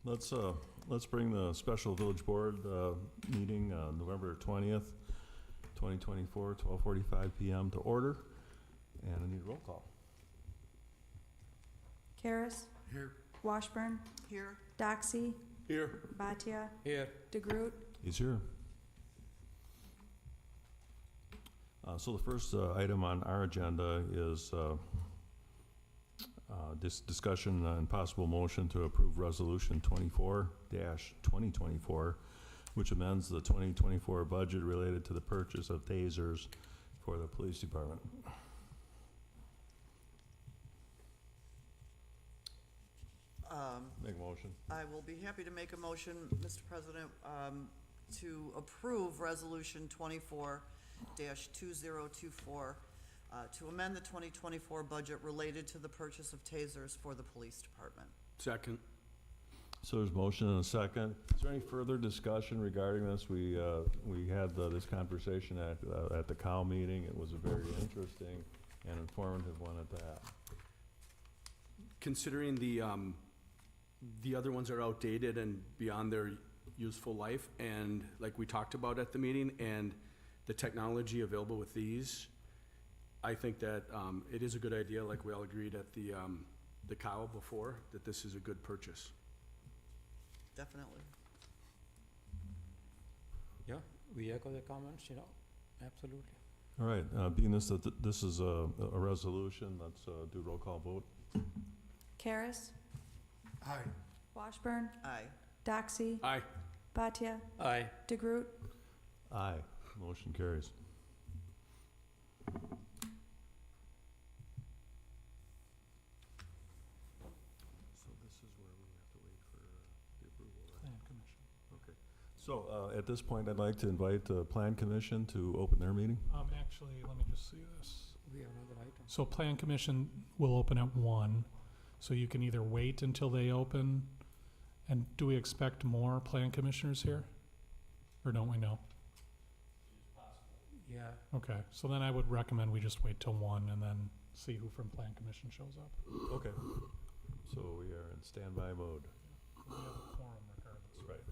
Let's bring the special village board meeting November 20th, 2024, 12:45 p.m. to order, and I need a roll call. Karas. Here. Washburn. Here. Doxy. Here. Bhatia. Here. DeGroot. He's here. So the first item on our agenda is this discussion and possible motion to approve Resolution 24-2024, which amends the 2024 budget related to the purchase of tasers for the police department. Make a motion. I will be happy to make a motion, Mr. President, to approve Resolution 24-2024, to amend the 2024 budget related to the purchase of tasers for the police department. Second. So there's motion and a second. Is there any further discussion regarding this? We had this conversation at the COW meeting. It was a very interesting and informative one at that. Considering the other ones are outdated and beyond their useful life, and like we talked about at the meeting, and the technology available with these, I think that it is a good idea, like we all agreed at the COW before, that this is a good purchase. Definitely. Yeah, we echo the comments, absolutely. All right, being this is a resolution, let's do roll call vote. Karas. Aye. Washburn. Aye. Doxy. Aye. Bhatia. Aye. DeGroot. Aye, motion carries. So this is where we have to wait for the approval, right? Plan Commission. Okay. So at this point, I'd like to invite the Plan Commission to open their meeting. Actually, let me just see this. We have another item. So Plan Commission will open at 1, so you can either wait until they open, and do we expect more Plan Commissioners here? Or don't we know? Yeah, Okay, so then I would recommend we just wait till 1 and then see who from Plan Commission shows up. Okay. So we are in standby mode. We have a quorum regardless. Right.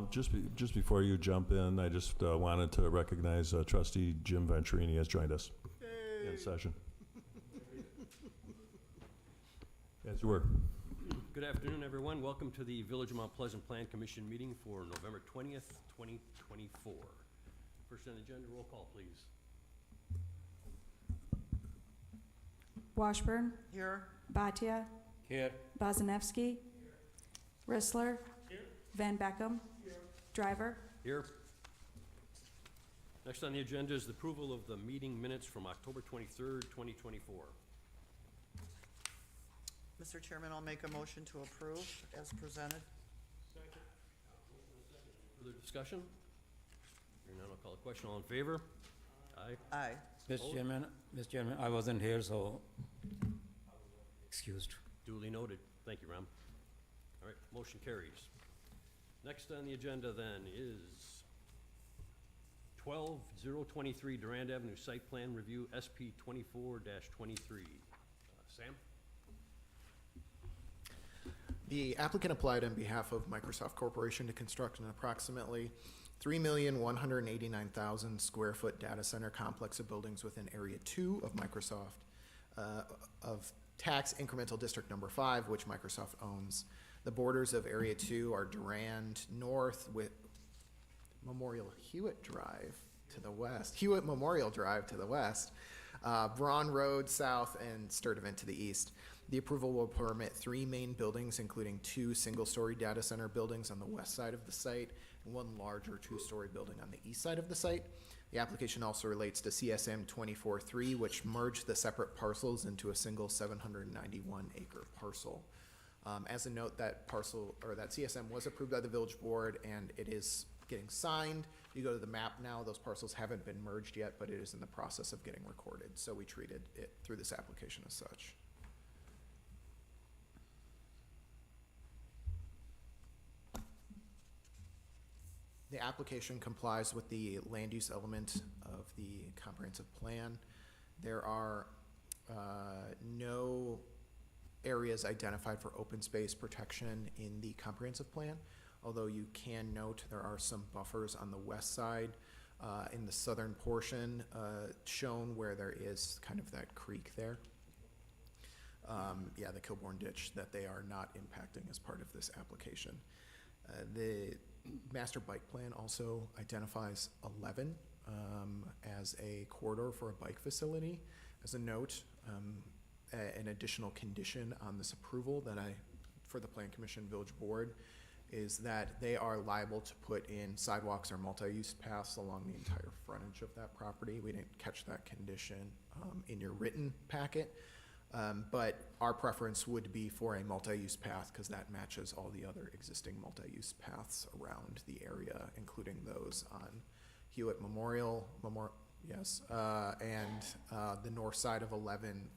Just before you jump in, I just wanted to recognize trustee Jim Venturini has joined us in session. Yes, you were. Good afternoon, everyone. Welcome to the Village of Mount Pleasant Plan Commission meeting for November 20th, 2024. First on the agenda, roll call, please. Washburn, Here? Bhatia, Here, Bazanevsky, Rissler, Van Beckham, Driver, Here. Next on the agenda is the approval of the meeting minutes from October 23rd, 2024. Mr. Chairman, I'll make a motion to approve as presented. Further discussion? Hearing none, I'll call a question. All in favor? Aye. Aye. Mr. Chairman, I wasn't here, so excused. Duly noted. Thank you, Ram. All right, motion carries. Next on the agenda then is 12-023 Durand Avenue Site Plan Review, SP 24-23. Sam? The applicant applied on behalf of Microsoft Corporation to construct an approximately 3,189,000 square foot data center complex of buildings within Area 2 of Microsoft, of Tax Incremental District Number 5, which Microsoft owns. The borders of Area 2 are Durand North with Memorial Hewitt Drive to the west, Hewitt Memorial Drive to the west, Braun Road south, and Sturtevant to the east. The approval will permit 3 main buildings, including 2 single-story data center buildings on the west side of the site and 1 larger 2-story building on the east side of the site. The application also relates to CSM 24-3, which merged the separate parcels into a single 791-acre parcel. As a note, that parcel, or that CSM was approved by the village board, and it is getting signed. You go to the map now, those parcels haven't been merged yet, but it is in the process of getting recorded. So we treated it through this application as such. The application complies with the land use element of the comprehensive plan. There are no areas identified for open space protection in the comprehensive plan, although you can note there are some buffers on the west side in the southern portion shown where there is kind of that creek there. Yeah, the Kilbourne ditch that they are not impacting as part of this application. The master bike plan also identifies 11 as a corridor for a bike facility. As a note, an additional condition on this approval that for the Plan Commission Village Board is that they are liable to put in sidewalks or multi-use paths along the entire frontage of that property. We didn't catch that condition in your written packet. But our preference would be for a multi-use path because that matches all the other existing multi-use paths around the area, including those on Hewitt Memorial, and the north side of 11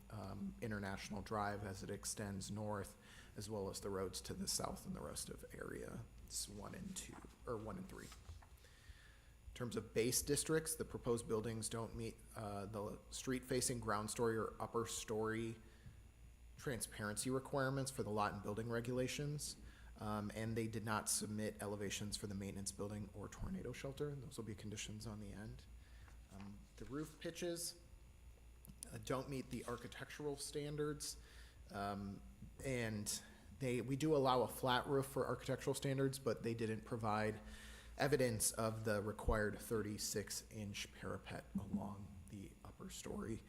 International Drive as it extends north, as well as the roads to the south and the rest of area. It's 1 and 2, or 1 and 3. In terms of base districts, the proposed buildings don't meet the street-facing ground story or upper story transparency requirements for the lot and building regulations, and they did not submit elevations for the maintenance building or tornado shelter. Those will be conditions on the end. The roof pitches don't meet the architectural standards, and we do allow a flat roof for architectural standards, but they didn't provide evidence of the required 36-inch parapet along the upper story.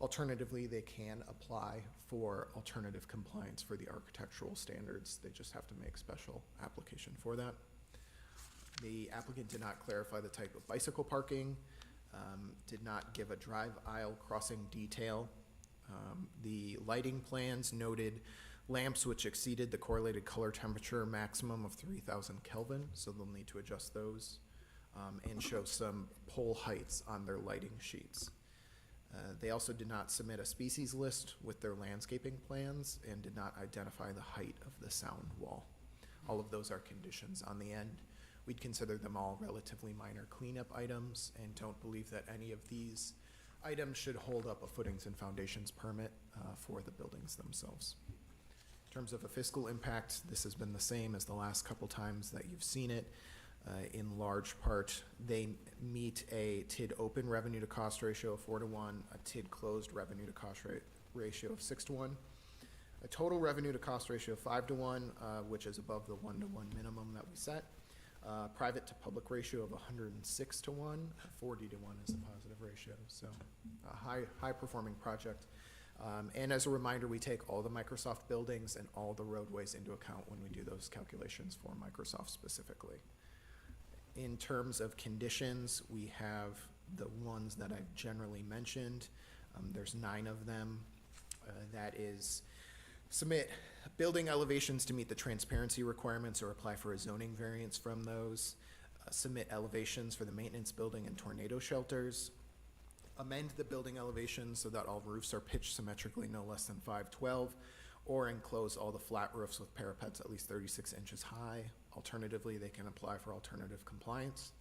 Alternatively, they can apply for alternative compliance for the architectural standards. They just have to make special application for that. The applicant did not clarify the type of bicycle parking, did not give a drive aisle crossing detail. The lighting plans noted lamps which exceeded the correlated color temperature maximum of 3,000 Kelvin, so they'll need to adjust those, and show some pole heights on their lighting sheets. They also did not submit a species list with their landscaping plans and did not identify the height of the sound wall. All of those are conditions on the end. We'd consider them all relatively minor cleanup items and don't believe that any of these items should hold up a footings and foundations permit for the buildings themselves. In terms of a fiscal impact, this has been the same as the last couple times that you've seen it. In large part, they meet a TID open revenue to cost ratio of 4-to-1, a TID closed revenue to cost ratio of 6-to-1, a total revenue to cost ratio of 5-to-1, which is above the 1-to-1 minimum that we set. Private to public ratio of 106-to-1, 40-to-1 is a positive ratio, so a high performing project. And as a reminder, we take all the Microsoft buildings and all the roadways into account when we do those calculations for Microsoft specifically. In terms of conditions, we have the ones that I've generally mentioned. There's 9 of them. That is, submit building elevations to meet the transparency requirements or apply for a zoning variance from those. Submit elevations for the maintenance building and tornado shelters. Amend the building elevations so that all roofs are pitched symmetrically no less than 512, or enclose all the flat roofs with parapets at least 36 inches high. Alternatively, they can apply for alternative compliance.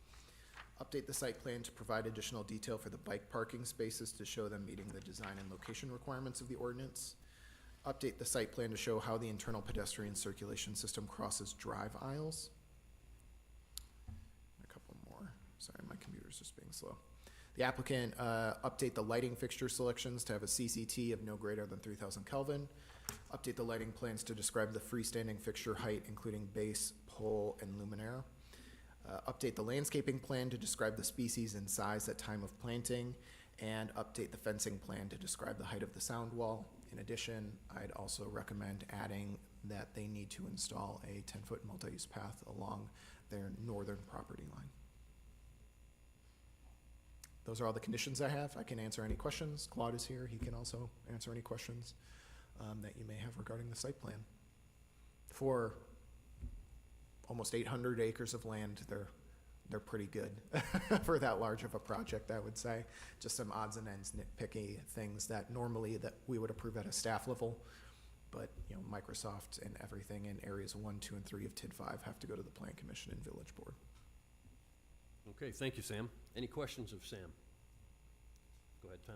Update the site plan to provide additional detail for the bike parking spaces to show them meeting the design and location requirements of the ordinance. Update the site plan to show how the internal pedestrian circulation system crosses drive aisles. A couple more. Sorry, my computer's just being slow. The applicant update the lighting fixture selections to have a CCT of no greater than 3,000 Kelvin. Update the lighting plans to describe the freestanding fixture height, including base, pole, and luminaire. Update the landscaping plan to describe the species and size at time of planting, and update the fencing plan to describe the height of the sound wall. In addition, I'd also recommend adding that they need to install a 10-foot multi-use path along their northern property line. Those are all the conditions I have. I can answer any questions. Claude is here. He can also answer any questions that you may have regarding the site plan. For almost 800 acres of land, they're pretty good for that large of a project, I would say. Just some odds and ends, nitpicky things that normally that we would approve at a staff level, but you know, Microsoft and everything in areas 1, 2, and 3 of TID 5 have to go to the Plan Commission and Village Board. Okay, thank you, Sam. Any questions of Sam? Go ahead, Tom.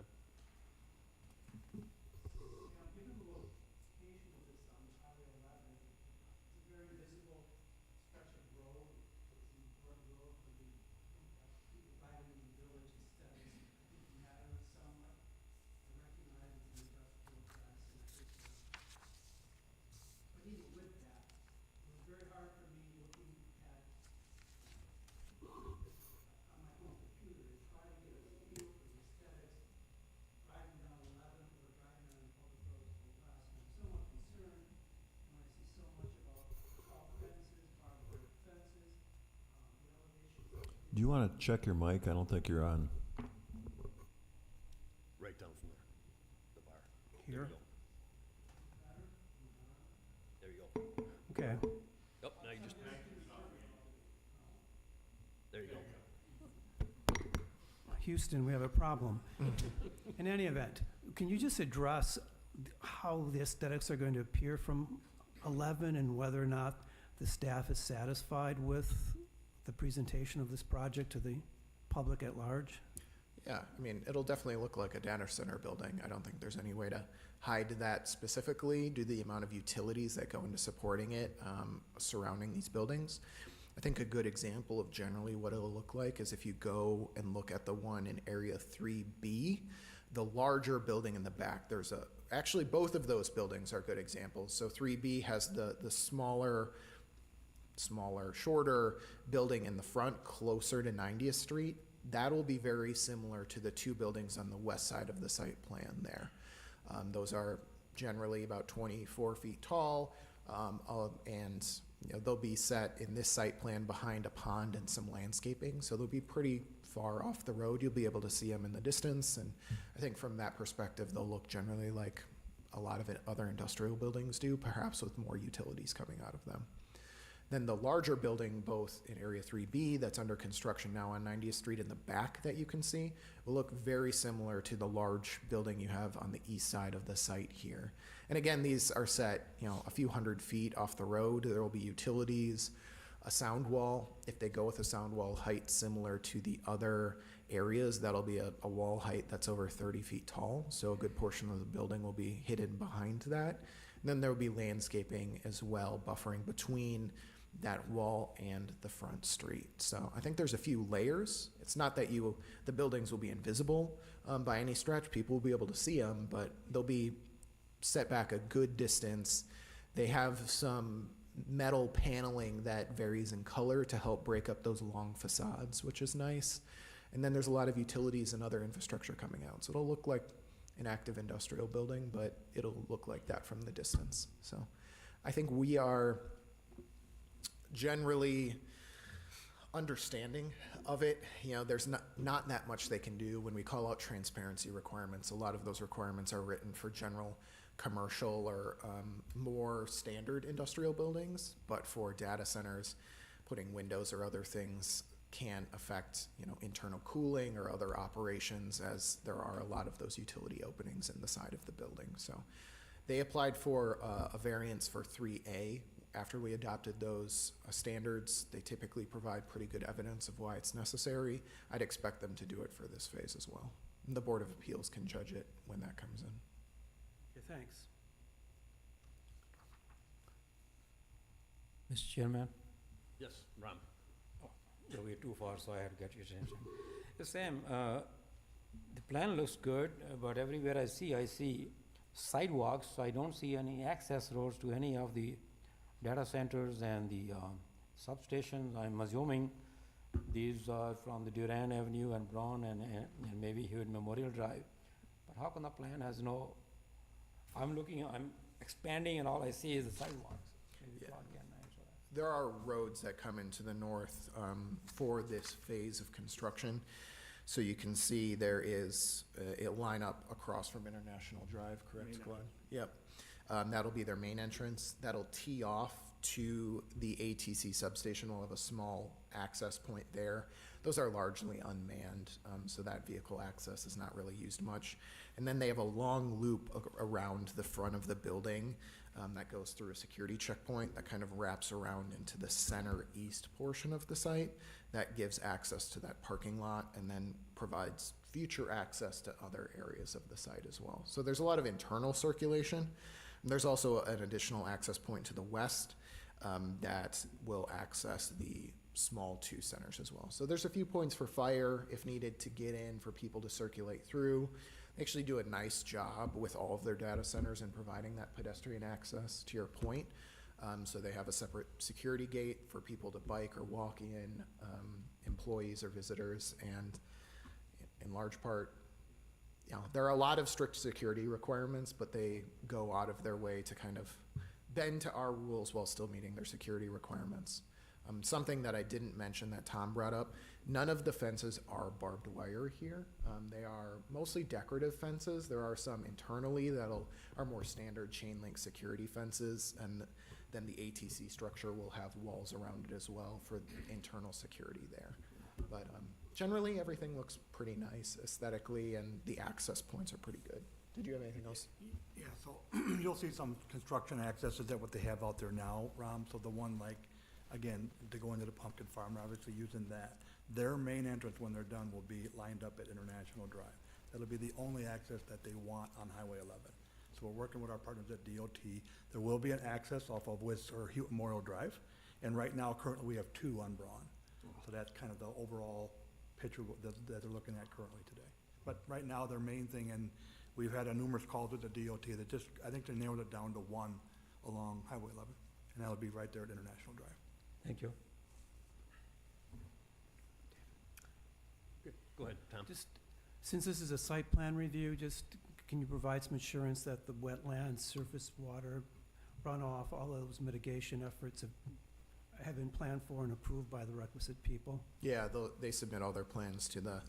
Do you want to check your mic? I don't think you're on. Right down from there, the bar. Here? There you go. Okay. Yep, now you just. There you go. Houston, we have a problem. In any event, can you just address how the aesthetics are going to appear from 11 and whether or not the staff is satisfied with the presentation of this project to the public at large? Yeah, I mean, it'll definitely look like a data center building. I don't think there's any way to hide that specifically due to the amount of utilities that go into supporting it surrounding these buildings. I think a good example of generally what it'll look like is if you go and look at the one in Area 3B, the larger building in the back, actually both of those buildings are good examples. So 3B has the smaller, shorter building in the front closer to 90th Street. That'll be very similar to the 2 buildings on the west side of the site plan there. Those are generally about 24 feet tall, and you know, they'll be set in this site plan behind a pond and some landscaping, so they'll be pretty far off the road. You'll be able to see them in the distance, and I think from that perspective, they'll look generally like a lot of other industrial buildings do, perhaps with more utilities coming out of them. Then the larger building, both in Area 3B that's under construction now on 90th Street in the back that you can see, will look very similar to the large building you have on the east side of the site here. And again, these are set, you know, a few hundred feet off the road. There will be utilities, a sound wall. If they go with a sound wall height similar to the other areas, that'll be a wall height that's over 30 feet tall. So a good portion of the building will be hidden behind that. And then there will be landscaping as well, buffering between that wall and the front street. So I think there's a few layers. It's not that the buildings will be invisible by any stretch. People will be able to see them, but they'll be set back a good distance. They have some metal paneling that varies in color to help break up those long facades, which is nice. And then there's a lot of utilities and other infrastructure coming out. So it'll look like an active industrial building, but it'll look like that from the distance. So I think we are generally understanding of it. You know, there's not that much they can do when we call out transparency requirements. A lot of those requirements are written for general commercial or more standard industrial buildings, but for data centers, putting windows or other things can affect, you know, internal cooling or other operations, as there are a lot of those utility openings in the side of the building. So they applied for a variance for 3A. After we adopted those standards, they typically provide pretty good evidence of why it's necessary. I'd expect them to do it for this phase as well. And the Board of Appeals can judge it when that comes in. Okay, thanks. Mr. Chairman, Yes, Ram? we're too far, so I had to get your attention. Sam, the plan looks good, but everywhere I see sidewalks. I don't see any access roads to any of the data centers and the substations. I'm assuming these are from the Duran Avenue and Brown and maybe Hewitt Memorial Drive. But how come the plan has no, I'm expanding and all I see is the sidewalks. Maybe Yeah. Claude can answer that. There are roads that come into the north for this phase of construction. So you can see there is, it line up across from International Drive, correct, Glenn? Yep. That'll be their main entrance. That'll tee off to the ATC substation. We'll have a small access point there. Those are largely unmanned, so that vehicle access is not really used much. And then they have a long loop around the front of the building that goes through a security checkpoint that kind of wraps around into the center east portion of the site. That gives access to that parking lot and then provides future access to other areas of the site as well. So there's a lot of internal circulation. And there's also an additional access point to the west that will access the small two centers as well. So there's a few points for fire if needed to get in for people to circulate through. They actually do a nice job with all of their data centers in providing that pedestrian access, to your point. So they have a separate security gate for people to bike or walk in, employees or visitors, and in large part, you know, there are a lot of strict security requirements, but they go out of their way to kind of bend to our rules while still meeting their security requirements. Something that I didn't mention that Tom brought up, none of the fences are barbed wire here. They are mostly decorative fences. There are some internally that are more standard chain link security fences, and then the ATC structure will have walls around it as well for internal security there. But generally, everything looks pretty nice aesthetically, and the access points are pretty good. Did you have anything else? Yeah, so you'll see some construction access. Is that what they have out there now, Ram? So the one like, again, to go into the pumpkin farm, we're obviously using that. Their main entrance when they're done will be lined up at International Drive. That'll be the only access that they want on Highway 11. So we're working with our partners at DOT. There will be an access off of Hewitt Memorial Drive. And right now, currently, we have two on Braun. So that's kind of the overall picture that they're looking at currently today. But right now, their main thing, and we've had numerous calls with the DOT, that just, I think they narrowed it down to one along Highway 11. And that'll be right there at International Drive. Thank you. Go ahead, Tom. Just, since this is a site plan review, just can you provide some assurance that the wetlands, surface water, runoff, all those mitigation efforts have been planned for and approved by the requisite people? Yeah, they submit all their plans to the,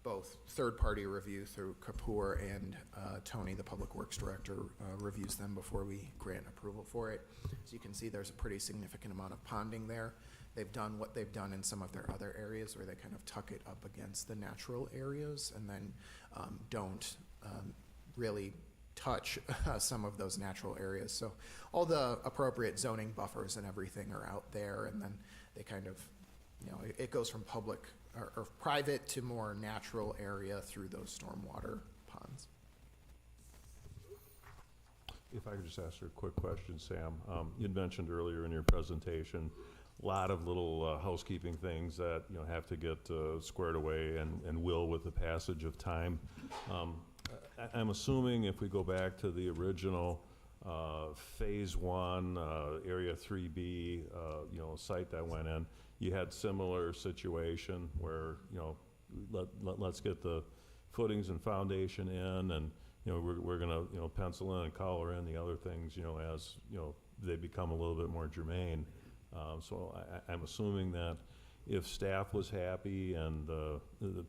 both third-party review through Kapoor, and Tony, the Public Works Director, reviews them before we grant approval for it. As you can see, there's a pretty significant amount of ponding there. They've done what they've done in some of their other areas where they kind of tuck it up against the natural areas and then don't really touch some of those natural areas. So all the appropriate zoning buffers and everything are out there, and then they kind of, you know, it goes from public or private to more natural area through those stormwater ponds. If I could just ask her a quick question, Sam. You'd mentioned earlier in your presentation, a lot of little housekeeping things that, you know, have to get squared away and will with the passage of time. I'm assuming if we go back to the original Phase 1, Area 3B, you know, site that went in, you had similar situation where, you know, let's get the footings and foundation in, and, you know, we're gonna, you know, pencil in and color in the other things, you know, as, you know, they become a little bit more germane. So I'm assuming that if staff was happy and the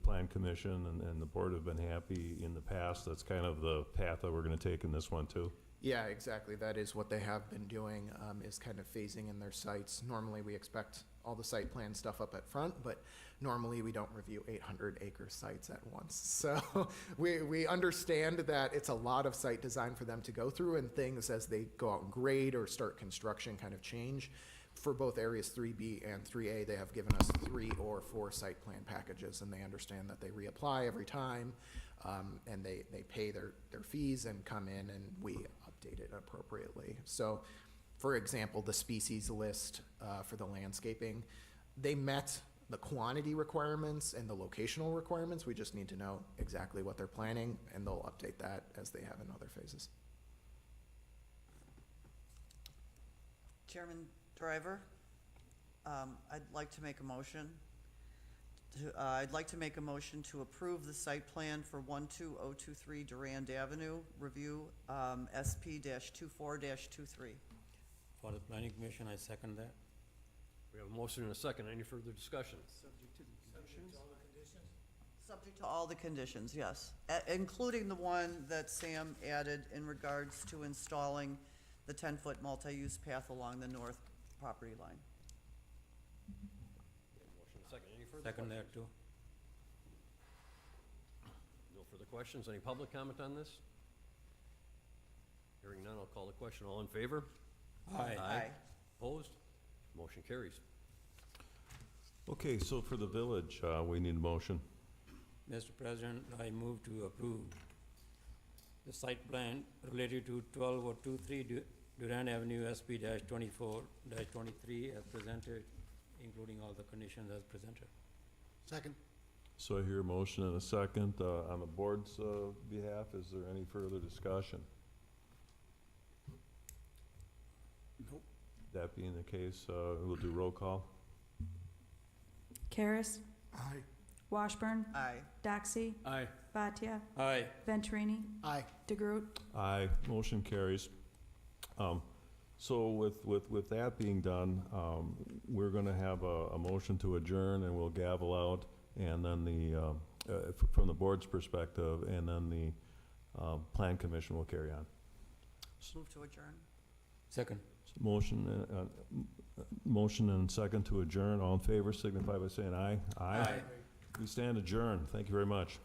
plan commission and the board have been happy in the past, that's kind of the path that we're gonna take in this one too. Yeah, exactly. That is what they have been doing, is kind of phasing in their sites. Normally, we expect all the site plan stuff up at front, but normally we don't review 800-acre sites at once. So we understand that it's a lot of site design for them to go through, and things as they go out and grade or start construction kind of change. For both areas 3B and 3A, they have given us 3 or 4 site plan packages, and they understand that they reapply every time, and they pay their fees and come in, and we update it appropriately. So, for example, the species list for the landscaping, they met the quantity requirements and the locational requirements. We just need to know exactly what they're planning, and they'll update that as they have in other phases. Chairman Driver, I'd like to make a motion. I'd like to make a motion to approve the site plan for 12023 Durand Avenue, review SP-24-23. For the planning commission, I second that. We have a motion and a second. Any further discussion? Subject to all the conditions, yes, including the one that Sam added in regards to installing the 10-foot multi-use path along the north property line. Motion and a second. Any further Second questions? that too. No further questions. Any public comment on this? Hearing none, I'll call the question. All in favor? Aye. Opposed? Motion carries. Okay, so for the village, we need a motion. Mr. President, I move to approve the site plan related to 12023 Durand Avenue SP-24-23 as presented, including all the conditions as presented. Second. So I hear a motion and a second. On the board's behalf, is there any further discussion? Nope. That being the case, we'll do roll call. Karas. Aye. Washburn. Aye. Doxy. Aye. Bhatia. Aye. Venturini. Aye. DeGroot. Aye, motion carries. So with that being done, we're gonna have a motion to adjourn, and we'll gavel out, and then from the board's perspective, and then the plan commission will carry on. Move to adjourn. Second. Motion and second to adjourn. All in favor signify by saying aye. Aye. We stand adjourned. Thank you very much.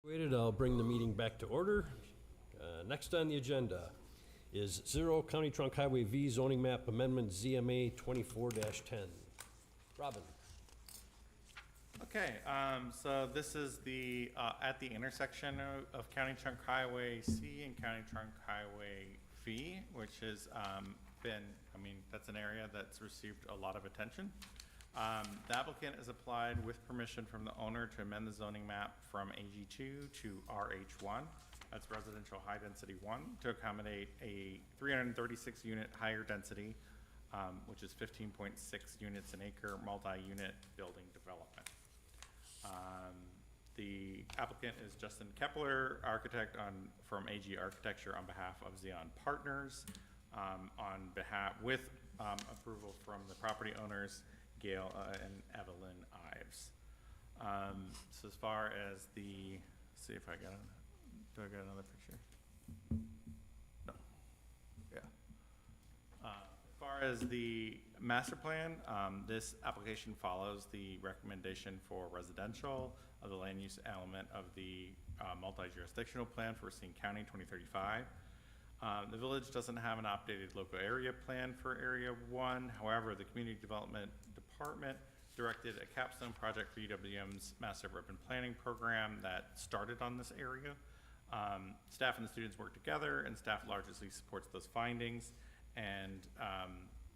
Waited, I'll bring the meeting back to order. Next on the agenda is Zero County Trunk Highway V zoning map amendment ZMA 24-10. Robin? Okay, so this is the, at the intersection of County Trunk Highway C and County Trunk Highway V, which has that's an area that's received a lot of attention. The applicant has applied with permission from the owner to amend the zoning map from AG2 to RH1. That's residential high density 1 to accommodate a 336 unit higher density, which is 15.6 units an acre multi-unit building development. The applicant is Justin Kepler, architect from AG Architecture on behalf of Xeon Partners, with approval from the property owners, Gail and Evelyn Ives. So as far as the, see if I got, do I got another picture? No. Yeah. As far as the master plan, this application follows the recommendation for residential of the land use element of the multi-jurisdictional plan for Racine County 2035. The village doesn't have an updated local area plan for Area 1. However, the Community Development Department directed a capstone project for UWM's Massive Urban Planning Program that started on this area. Staff and the students work together, and staff largely supports those findings, and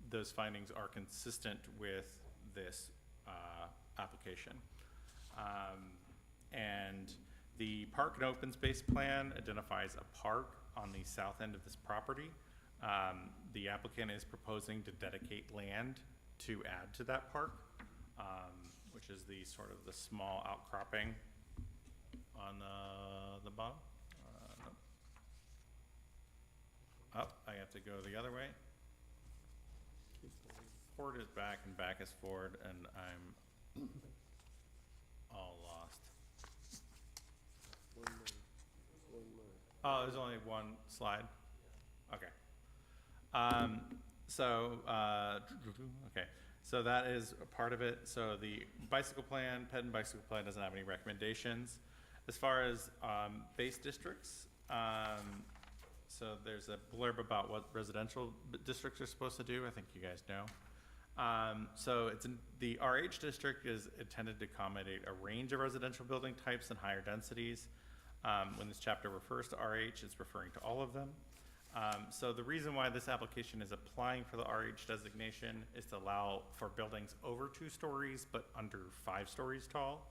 those findings are consistent with this application. And the park and open space plan identifies a park on the south end of this property. The applicant is proposing to dedicate land to add to that park, which is the sort of the small outcropping on the bottom. Nope. Oh, I have to go the other way. Forward is back and back is forward, and I'm all lost. Oh, there's only one slide? Okay. Okay, so that is a part of it. So the bicycle plan, ped and bicycle plan doesn't have any recommendations. As far as base districts, so there's a blurb about what residential districts are supposed to do. I think you guys know. So the RH district is intended to accommodate a range of residential building types and higher densities. When this chapter refers to RH, it's referring to all of them. So the reason why this application is applying for the RH designation is to allow for buildings over 2 stories but under 5 stories tall,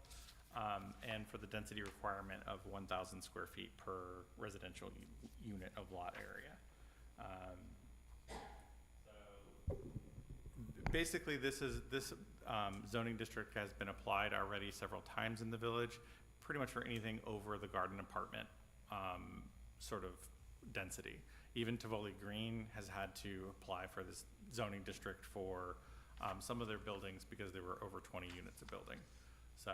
and for the density requirement of 1,000 square feet per residential unit of lot area. Basically, this zoning district has been applied already several times in the village, pretty much for anything over the garden apartment sort of density. Even Tivoli Green has had to apply for this zoning district for some of their buildings because they were over 20 units of building. So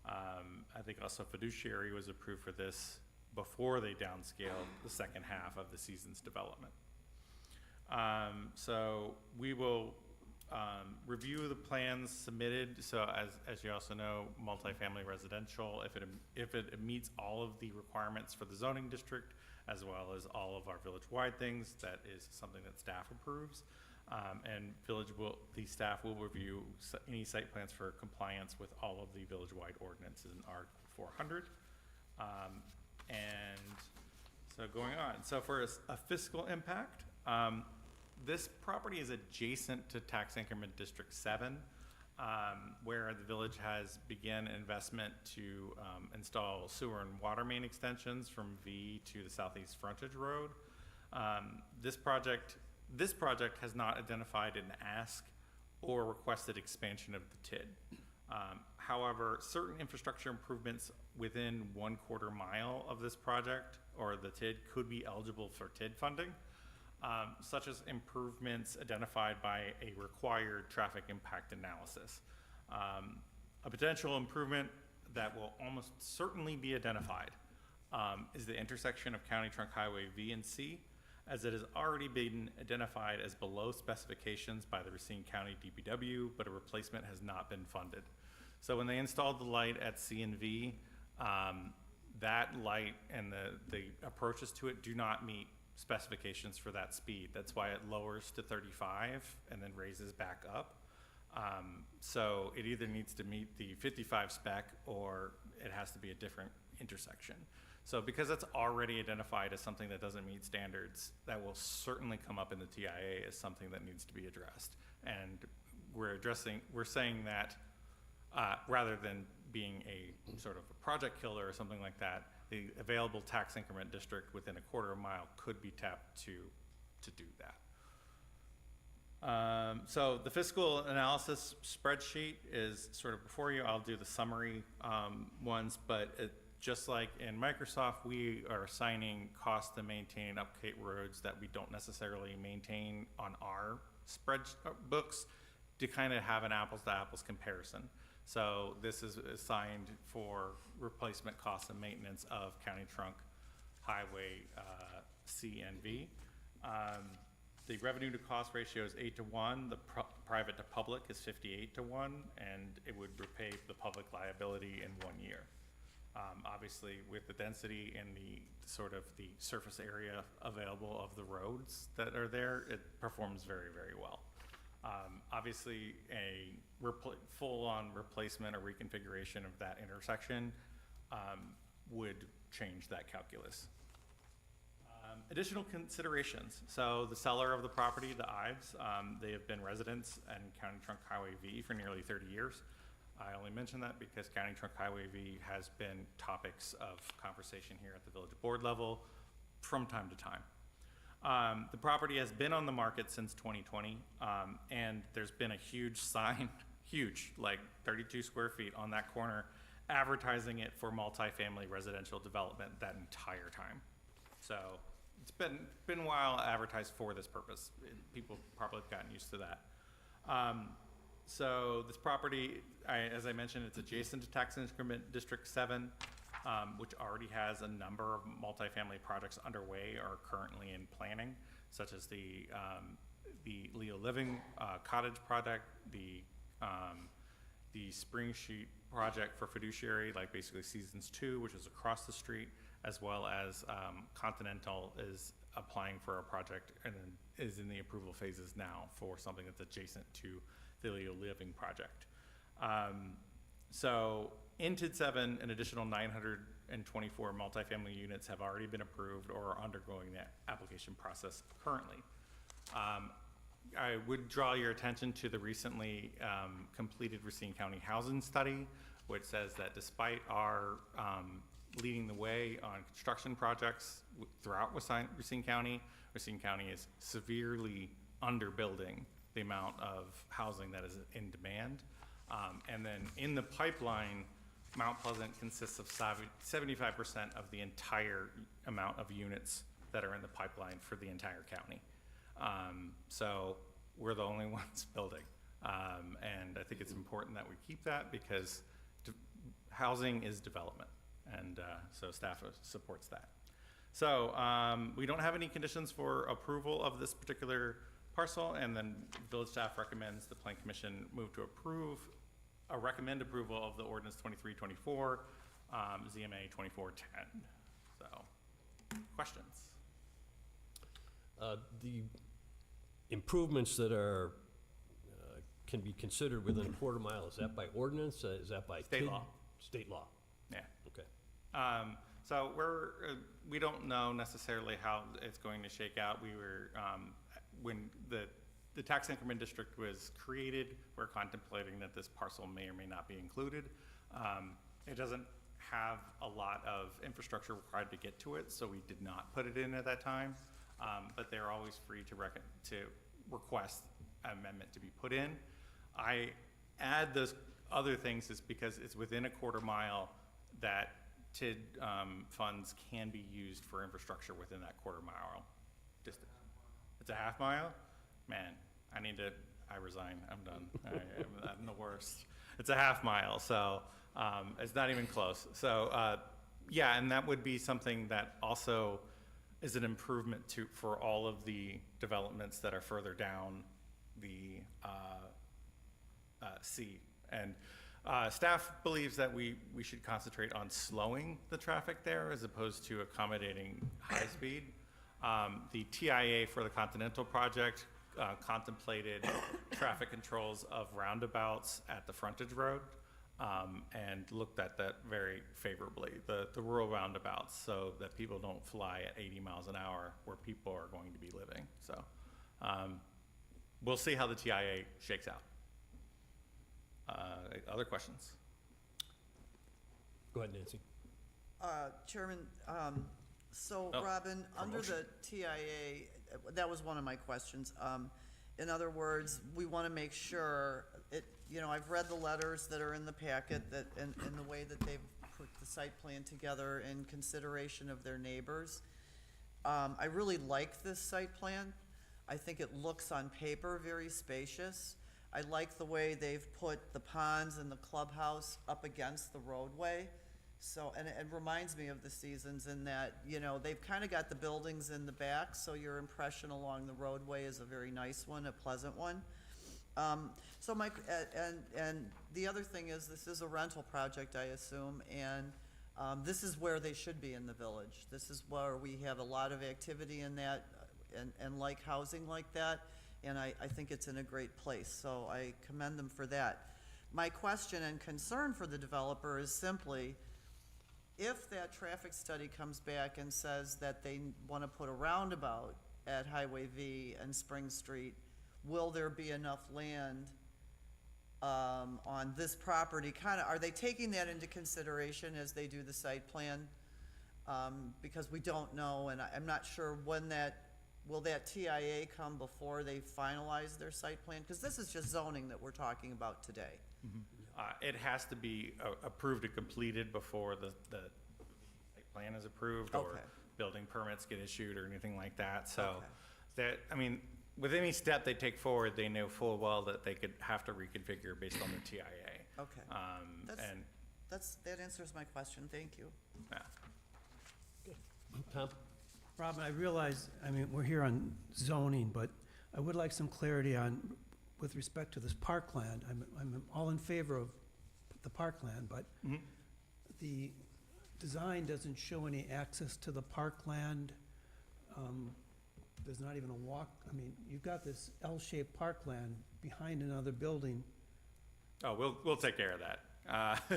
I think also Fiduciary was approved for this before they downscaled the second half of the Seasons development. So we will review the plans submitted. So as you also know, multifamily residential, if it meets all of the requirements for the zoning district, as well as all of our village-wide things, that is something that staff approves. And the staff will review any site plans for compliance with all of the village-wide ordinances in R400. And so going on, so for a fiscal impact, this property is adjacent to tax increment District 7, where the village has begun investment to install sewer and water main extensions from V to the southeast frontage road. This project has not identified an ask or requested expansion of the TID. However, certain infrastructure improvements within 1/4 mile of this project or the TID could be eligible for TID funding. Such as improvements identified by a required traffic impact analysis. A potential improvement that will almost certainly be identified is the intersection of County Trunk Highway V and C, as it has already been identified as below specifications by the Racine County DPW, but a replacement has not been funded. So when they installed the light at C and V, that light and the approaches to it do not meet specifications for that speed. That's why it lowers to 35 and then raises back up. So it either needs to meet the 55 spec or it has to be a different intersection. So because that's already identified as something that doesn't meet standards, that will certainly come up in the TIA as something that needs to be addressed. And we're saying that rather than being a sort of a project killer or something like that, the available tax increment district within a quarter of a mile could be tapped to do that. So the fiscal analysis spreadsheet is sort of before you. I'll do the summary ones, but just like in Microsoft, we are assigning costs to maintain and update roads that we don't necessarily maintain on our books to kind of have an apples to apples comparison. So this is assigned for replacement costs and maintenance of county trunk highway C and V. The revenue to cost ratio is 8-to-1. The private to public is 58-to-1, and it would repay the public liability in 1 year. Obviously, with the density and the sort of the surface area available of the roads that are there, it performs very, very well. Obviously, a full-on replacement or reconfiguration of that intersection would change that calculus. Additional considerations. So the seller of the property, the Ives, they have been residents in County Trunk Highway V for nearly 30 years. I only mention that because County Trunk Highway V has been topics of conversation here at the village board level from time to time. The property has been on the market since 2020, and there's been a huge sign, huge, like 32 square feet on that corner, advertising it for multifamily residential development that entire time. So it's been a while advertised for this purpose. People probably have gotten used to that. So this property, as I mentioned, it's adjacent to Tax Increment District 7, which already has a number of multifamily projects underway or currently in planning, such as the Leo Living Cottage project, the Spring Sheet project for fiduciary, like basically Seasons 2, which is across the street, as well as Continental is applying for a project and then is in the approval phases now for something that's adjacent to the Leo Living project. So in TID 7, an additional 924 multifamily units have already been approved or are undergoing that application process currently. I would draw your attention to the recently completed Racine County housing study, which says that despite our leading the way on construction projects throughout Racine County is severely underbuilding the amount of housing that is in demand. And then in the pipeline, Mount Pleasant consists of 75% of the entire amount of units that are in the pipeline for the entire county. So we're the only ones building. And I think it's important that we keep that because housing is development. And so staff supports that. So we don't have any conditions for approval of this particular parcel, and then village staff recommends the Plan Commission move to recommend approval of the ordinance 2324, ZMA 2410. So, questions? The improvements that are, can be considered within a quarter mile, is that by ordinance? Is that by State TID? law. State law, Yeah. okay. So we don't know necessarily how it's going to shake out. We were, when the tax increment district was created, we're contemplating that this parcel may or may not be included. It doesn't have a lot of infrastructure required to get to it, so we did not put it in at that time. But they're always free to request an amendment to be put in. I add those other things is because it's within a quarter mile that TID funds can be used for infrastructure within that quarter mile distance. It's a half mile? Man, I resign, I'm done. I'm the worst. It's a half mile, so it's not even close. So yeah, and that would be something that also is an improvement for all of the developments that are further down the C. And Staff believes that we should concentrate on slowing the traffic there as opposed to accommodating high speed. The TIA for the Continental project contemplated traffic controls of roundabouts at the frontage road, and looked at that very favorably, the rural roundabouts, so that people don't fly at 80 miles an hour where people are going to be living. So we'll see how the TIA shakes out. Other questions? Go ahead, Nancy. Chairman, so Oh, Robin, under promotion. the TIA, that was one of my questions. In other words, we want to make sure, I've read the letters that are in the packet that, and the way that they've put the site plan together in consideration of their neighbors. I really like this site plan. I think it looks on paper very spacious. I like the way they've put the ponds and the clubhouse up against the roadway. So, and it reminds me of the Seasons in that, they've kind of got the buildings in the back, so your impression along the roadway is a very nice one, a pleasant one. So and the other thing is, this is a rental project, I assume, and this is where they should be in the village. This is where we have a lot of activity in that, and like housing like that. And I think it's in a great place, so I commend them for that. My question and concern for the developer is simply, if that traffic study comes back and says that they want to put a roundabout at Highway V and Spring Street, will there be enough land on this property? Are they taking that into consideration as they do the site plan? Because we don't know, and I'm not sure when will that TIA come before they finalize their site plan? Because this is just zoning that we're talking about today. It has to be approved and completed before the site plan is approved or Okay. building permits get issued or anything like that. So Okay. with any step they take forward, they know full well that they could have to reconfigure based on the TIA. Okay. That answers my question, thank you. Yeah. Tom? Robin, I realize, we're here on zoning, but I would like some clarity with respect to this parkland. I'm all in favor of the parkland, but Mhm. the design doesn't show any access to the parkland. There's not even a walk, you've got this L-shaped parkland behind another building. Oh, we'll take care of that.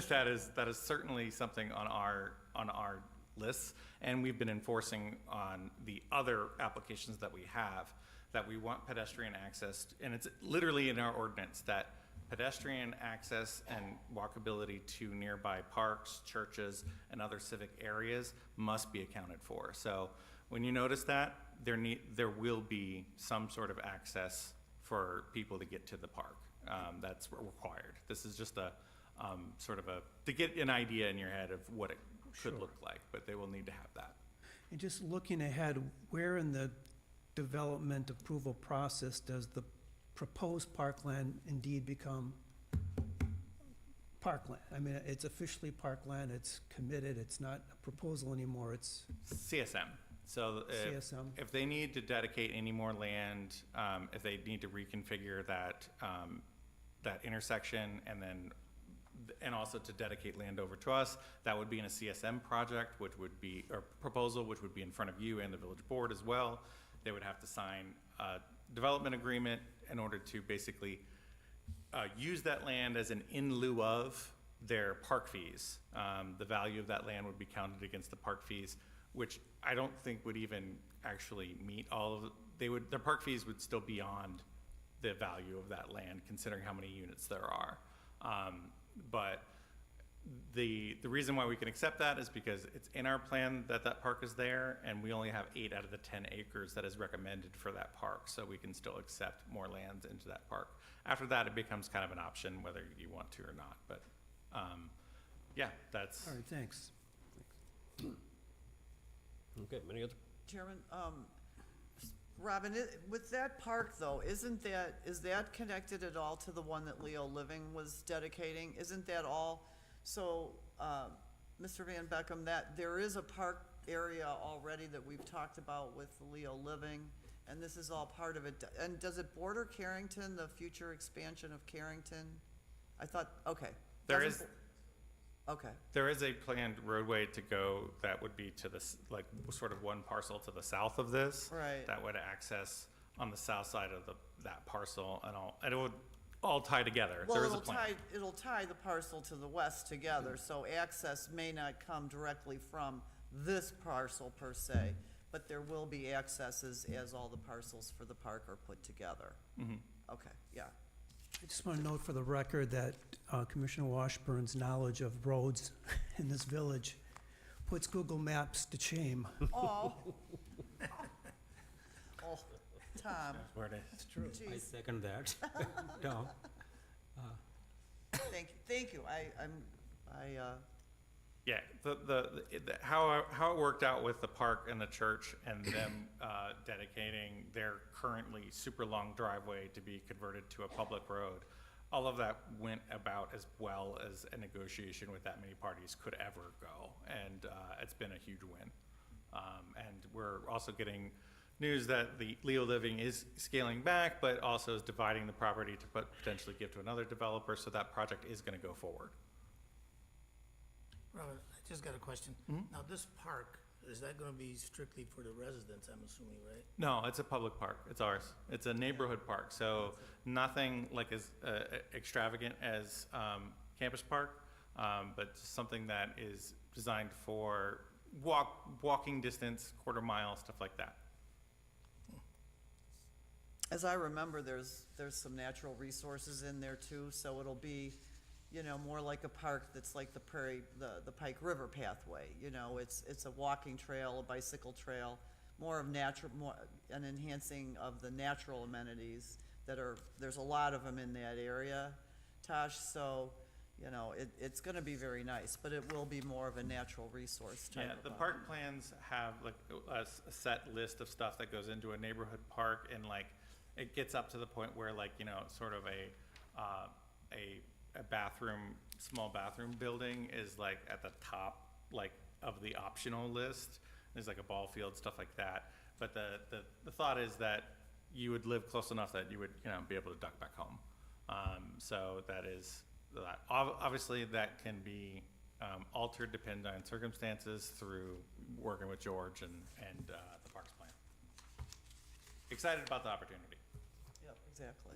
That is certainly something on our lists, and we've been enforcing on the other applications that we have, that we want pedestrian access, and it's literally in our ordinance that pedestrian access and walkability to nearby parks, churches, and other civic areas must be accounted for. So when you notice that, there will be some sort of access for people to get to the park. That's required. This is just to get an idea in your head of what it could Sure. look like, but they will need to have that. And just looking ahead, where in the development approval process does the proposed parkland indeed become parkland? It's officially parkland, it's committed, it's not a proposal anymore, it's CSM. So CSM. if they need to dedicate any more land, if they need to reconfigure that intersection and also to dedicate land over to us, that would be in a CSM project, or proposal, which would be in front of you and the village board as well. They would have to sign a development agreement in order to basically use that land as an in lieu of their park fees. The value of that land would be counted against the park fees, which I don't think would even actually meet all of, their park fees would still be beyond the value of that land, considering how many units there are. But the reason why we can accept that is because it's in our plan that park is there, and we only have 8 out of the 10 acres that is recommended for that park, so we can still accept more lands into that park. After that, it becomes kind of an option whether you want to or not, but, yeah, that's. All right, thanks. Okay, any other? Chairman, Robin, with that park though, is that connected at all to the one that Leo Living was dedicating? Isn't that all? So, Mr. Van Beckham, that there is a park area already that we've talked about with Leo Living, and this is all part of it. And does it border Carrington, the future expansion of Carrington? I thought, okay, There Doesn't- is, Okay, there is a planned roadway to go that would be to this, like, sort of one parcel to the south of this. right. That would access on the south side of that parcel and it would all tie together. Well, There is a plan. it'll tie the parcel to the west together, so access may not come directly from this parcel per se, but there will be accesses as all the parcels for the park are put together. Mhm. Okay, yeah. I just want to note for the record that Commissioner Washburn's knowledge of roads in this village puts Google Maps to shame. Oh. Oh, Tom, That's what it's true. I Jeez. second that. Tom? thank you, Yeah, how it worked out with the park and the church and them dedicating their currently super long driveway to be converted to a public road, all of that went about as well as a negotiation with that many parties could ever go, and it's been a huge win. And we're also getting news that the Leo Living is scaling back, but also is dividing the property to potentially give to another developer, so that project is gonna go forward. Robert, I just got a question. Now, this park, is that gonna be strictly for the residents, I'm assuming, right? No, it's a public park. It's ours. It's a neighborhood park, so nothing like as extravagant as Campus Park, but something that is designed for walking distance, quarter mile, stuff like that. as I remember, there's some natural resources in there too, so it'll be, you know, more like a park that's like the the Pike River pathway, you know, it's a walking trail, a bicycle trail, more of an enhancing of the natural amenities that are, there's a lot of them in that area, Tosh, so, you know, it's gonna be very nice, but it will be more of a natural resource type Yeah, of the a- park plans have like a set list of stuff that goes into a neighborhood park, and like, it gets up to the point where, like, you know, sort of a bathroom, small bathroom building is like at the top, like, of the optional list. There's like a ball field, stuff like that. But the thought is that you would live close enough that you would, you know, be able to duck back home. So that is, obviously that can be altered depending on circumstances through working with George and the Parks Plan. Excited about the opportunity. Yep, exactly.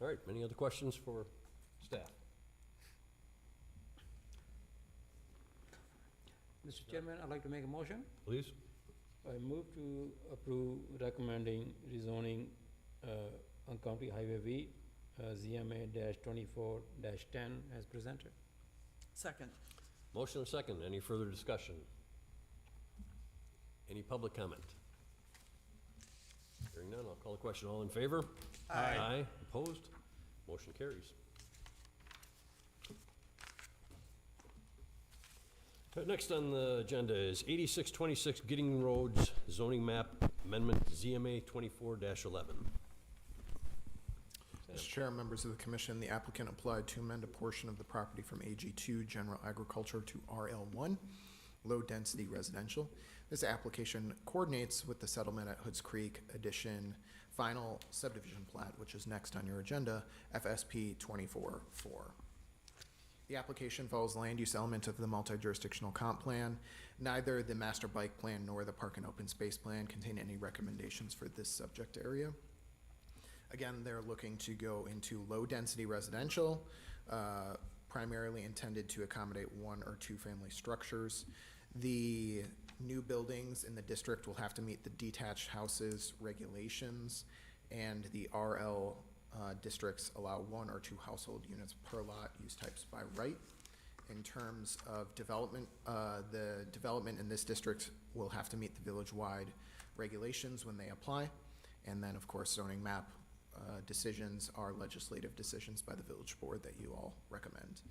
All right, any other questions for staff? Mr. Chairman, I'd like to make a motion. Please? I move to approve recommending rezoning on County Highway V, ZMA-24-10 as presented. Second. Motion and second, any further discussion? Any public comment? Hearing none, I'll call the question. All in favor? Aye. Aye, opposed? Motion carries. Next on the agenda is 8626 Gidding Roads zoning map amendment, ZMA 24-11. Mr. Chair, members of the commission, the applicant applied to amend a portion of the property from AG2 General Agriculture to RL1 Low Density Residential. This application coordinates with the settlement at Hoods Creek Addition Final Subdivision Plat, which is next on your agenda, FSP 24-4. The application follows the land use element of the multi-jurisdictional comp plan. Neither the master bike plan nor the park and open space plan contain any recommendations for this subject area. Again, they're looking to go into low-density residential, primarily intended to accommodate one or two family structures. The new buildings in the district will have to meet the detached houses regulations, and the RL districts allow one or two household units per lot, use types by right. In terms of development, the development in this district will have to meet the village-wide regulations when they apply. And then, of course, zoning map decisions are legislative decisions by the village board that you all recommend.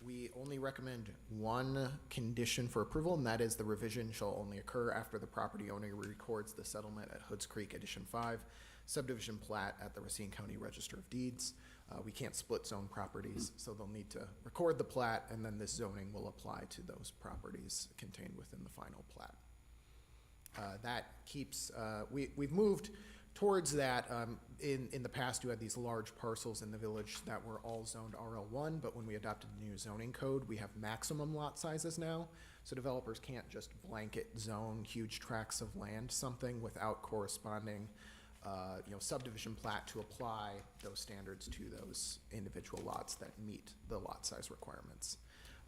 We only recommend one condition for approval, and that is the revision shall only occur after the property owner records the settlement at Hoods Creek Addition 5 subdivision plat at the Racine County Register of Deeds. We can't split zone properties, so they'll need to record the plat, and then this zoning will apply to those properties contained within the final plat. That keeps, we've moved towards that, in the past, you had these large parcels in the village that were all zoned RL1, but when we adopted the new zoning code, we have maximum lot sizes now. So developers can't just blanket zone huge tracts of land something without corresponding, subdivision plat to apply those standards to those individual lots that meet the lot size requirements.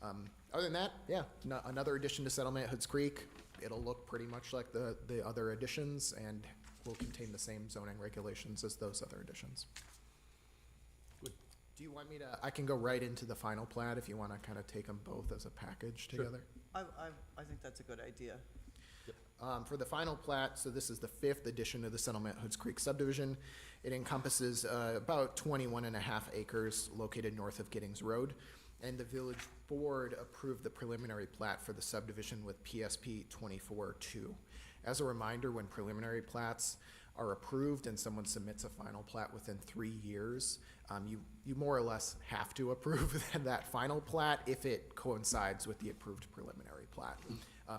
Other than that, yeah, another addition to settlement at Hoods Creek. It'll look pretty much like the other additions and will contain the same zoning regulations as those other additions. Good. Do you want me to, I can go right into the final plat if you want to kind of take them both as a package Sure. together? I think that's a good idea. For the final plat, so this is the 5th edition of the Settlement Hoods Creek subdivision. It encompasses about 21.5 acres located north of Giddings Road. And the village board approved the preliminary plat for the subdivision with PSP 24-2. As a reminder, when preliminary plats are approved and someone submits a final plat within 3 years, you more or less have to approve that final plat if it coincides with the approved preliminary plat.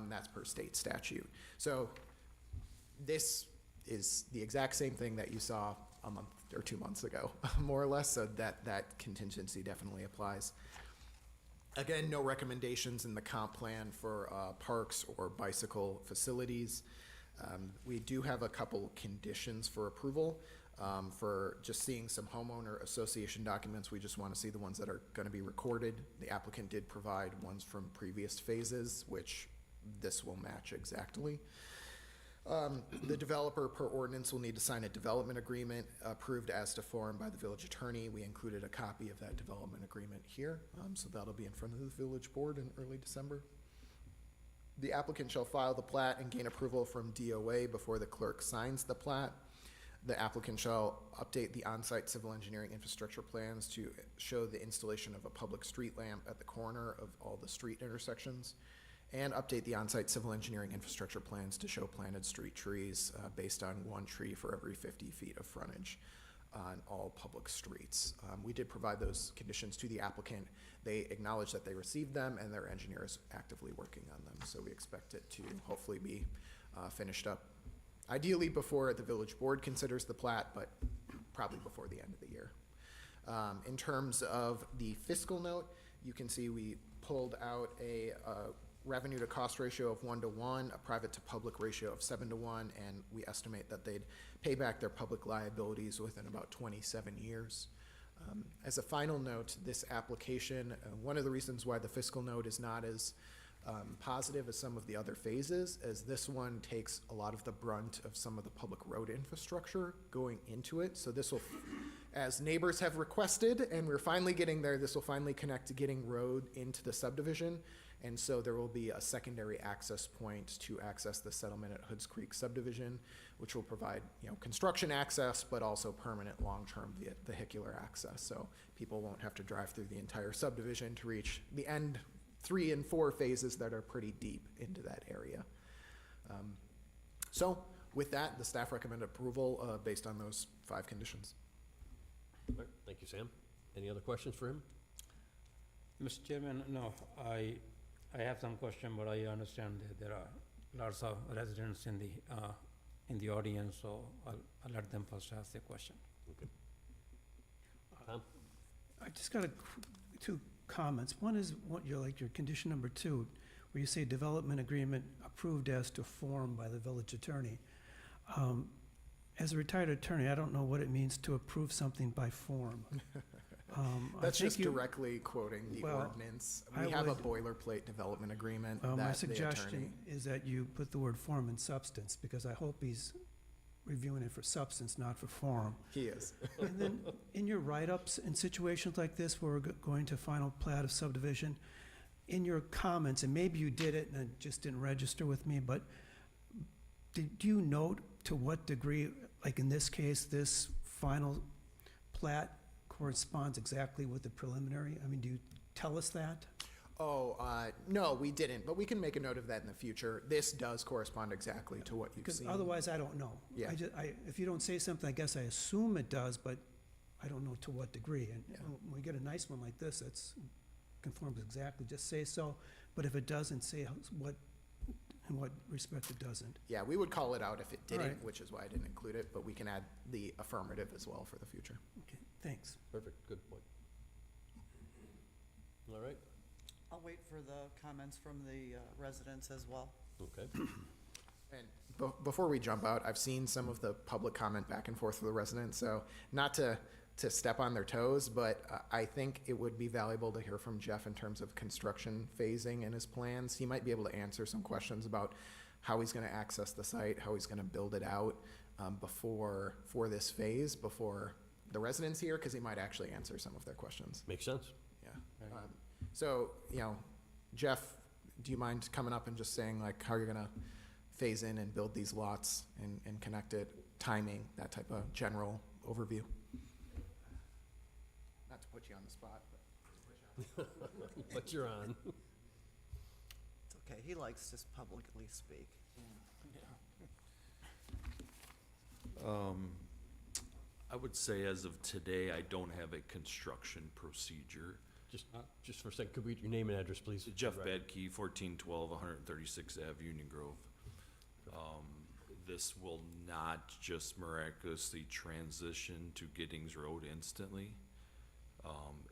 That's per state statute. So this is the exact same thing that you saw a month or 2 months ago, more or less, so that contingency definitely applies. Again, no recommendations in the comp plan for parks or bicycle facilities. We do have a couple conditions for approval. For just seeing some homeowner association documents, we just want to see the ones that are going to be recorded. The applicant did provide ones from previous phases, which this will match exactly. The developer per ordinance will need to sign a development agreement approved as to form by the village attorney. We included a copy of that development agreement here, so that'll be in front of the village board in early December. The applicant shall file the plat and gain approval from DOA before the clerk signs the plat. The applicant shall update the on-site civil engineering infrastructure plans to show the installation of a public street lamp at the corner of all the street intersections, and update the on-site civil engineering infrastructure plans to show planted street trees based on 1 tree for every 50 feet of frontage on all public streets. We did provide those conditions to the applicant. They acknowledged that they received them, and their engineer is actively working on them. So we expect it to hopefully be finished up, ideally before the village board considers the plat, but probably before the end of the year. In terms of the fiscal note, you can see we pulled out a revenue to cost ratio of 1:1, a private to public ratio of 7:1, and we estimate that they'd pay back their public liabilities within about 27 years. As a final note, this application, one of the reasons why the fiscal note is not as positive as some of the other phases is this one takes a lot of the brunt of some of the public road infrastructure going into it. So this will, as neighbors have requested, and we're finally getting there, this will finally connect to Giddings Road into the subdivision. And so there will be a secondary access point to access the settlement at Hoods Creek subdivision, which will provide, construction access, but also permanent long-term vehicular access. So people won't have to drive through the entire subdivision to reach the end 3 and 4 phases that are pretty deep into that area. So with that, the staff recommend approval based on those 5 conditions. All right, thank you, Sam. Any other questions for him? Mr. Chairman, no, I have some question, but I understand that there are lots of residents in the audience, so I'll let them first ask their question. Okay. Tom? I just got 2 comments. One is your condition number 2, where you say development agreement approved as to form by the village attorney. As a retired attorney, I don't know what it means to approve something by form. That's just directly quoting the ordinance. We have a boilerplate development agreement that my the suggestion attorney. is that you put the word form and substance, because I hope he's reviewing it for substance, not for form. He is. And then, in your write-ups, in situations like this, where we're going to final plat of subdivision, in your comments, and maybe you did it and it just didn't register with me, but do you note to what degree, like in this case, this final plat corresponds exactly with the preliminary? I mean, do you tell us that? No, we didn't, but we can make a note of that in the future. This does correspond exactly to what you've Because seen. otherwise, I don't know. Yeah. If you don't say something, I guess I assume it does, but I don't know to what degree. And Yeah. when we get a nice one like this, that's conforms exactly, just say so. But if it doesn't say what in what respect it doesn't? Yeah, we would call it out if it didn't, Alright. which is why I didn't include it, but we can add the affirmative as well for the future. Okay, thanks. Perfect, good point. All right, I'll wait for the comments from the residents as well. okay. And before we jump out, I've seen some of the public comment back and forth with the residents, so not to step on their toes, but I think it would be valuable to hear from Jeff in terms of construction phasing and his plans. He might be able to answer some questions about how he's gonna access the site, how he's gonna build it out, for this phase, before the residents here, because he might actually answer some of their questions. Makes sense? Yeah. So, you know, Jeff, do you mind coming up and just saying like how you're gonna phase in and build these lots and connect it, timing, that type of general overview? Not to put you on the spot, but. But you're on. It's okay, he likes to publicly speak. I would say as of today, I don't have a construction procedure. Just for a second, could we get your name and address, please? Jeff Right. Badke, 1412, 136th Ave, Union Grove. This will not just miraculously transition to Giddings Road instantly.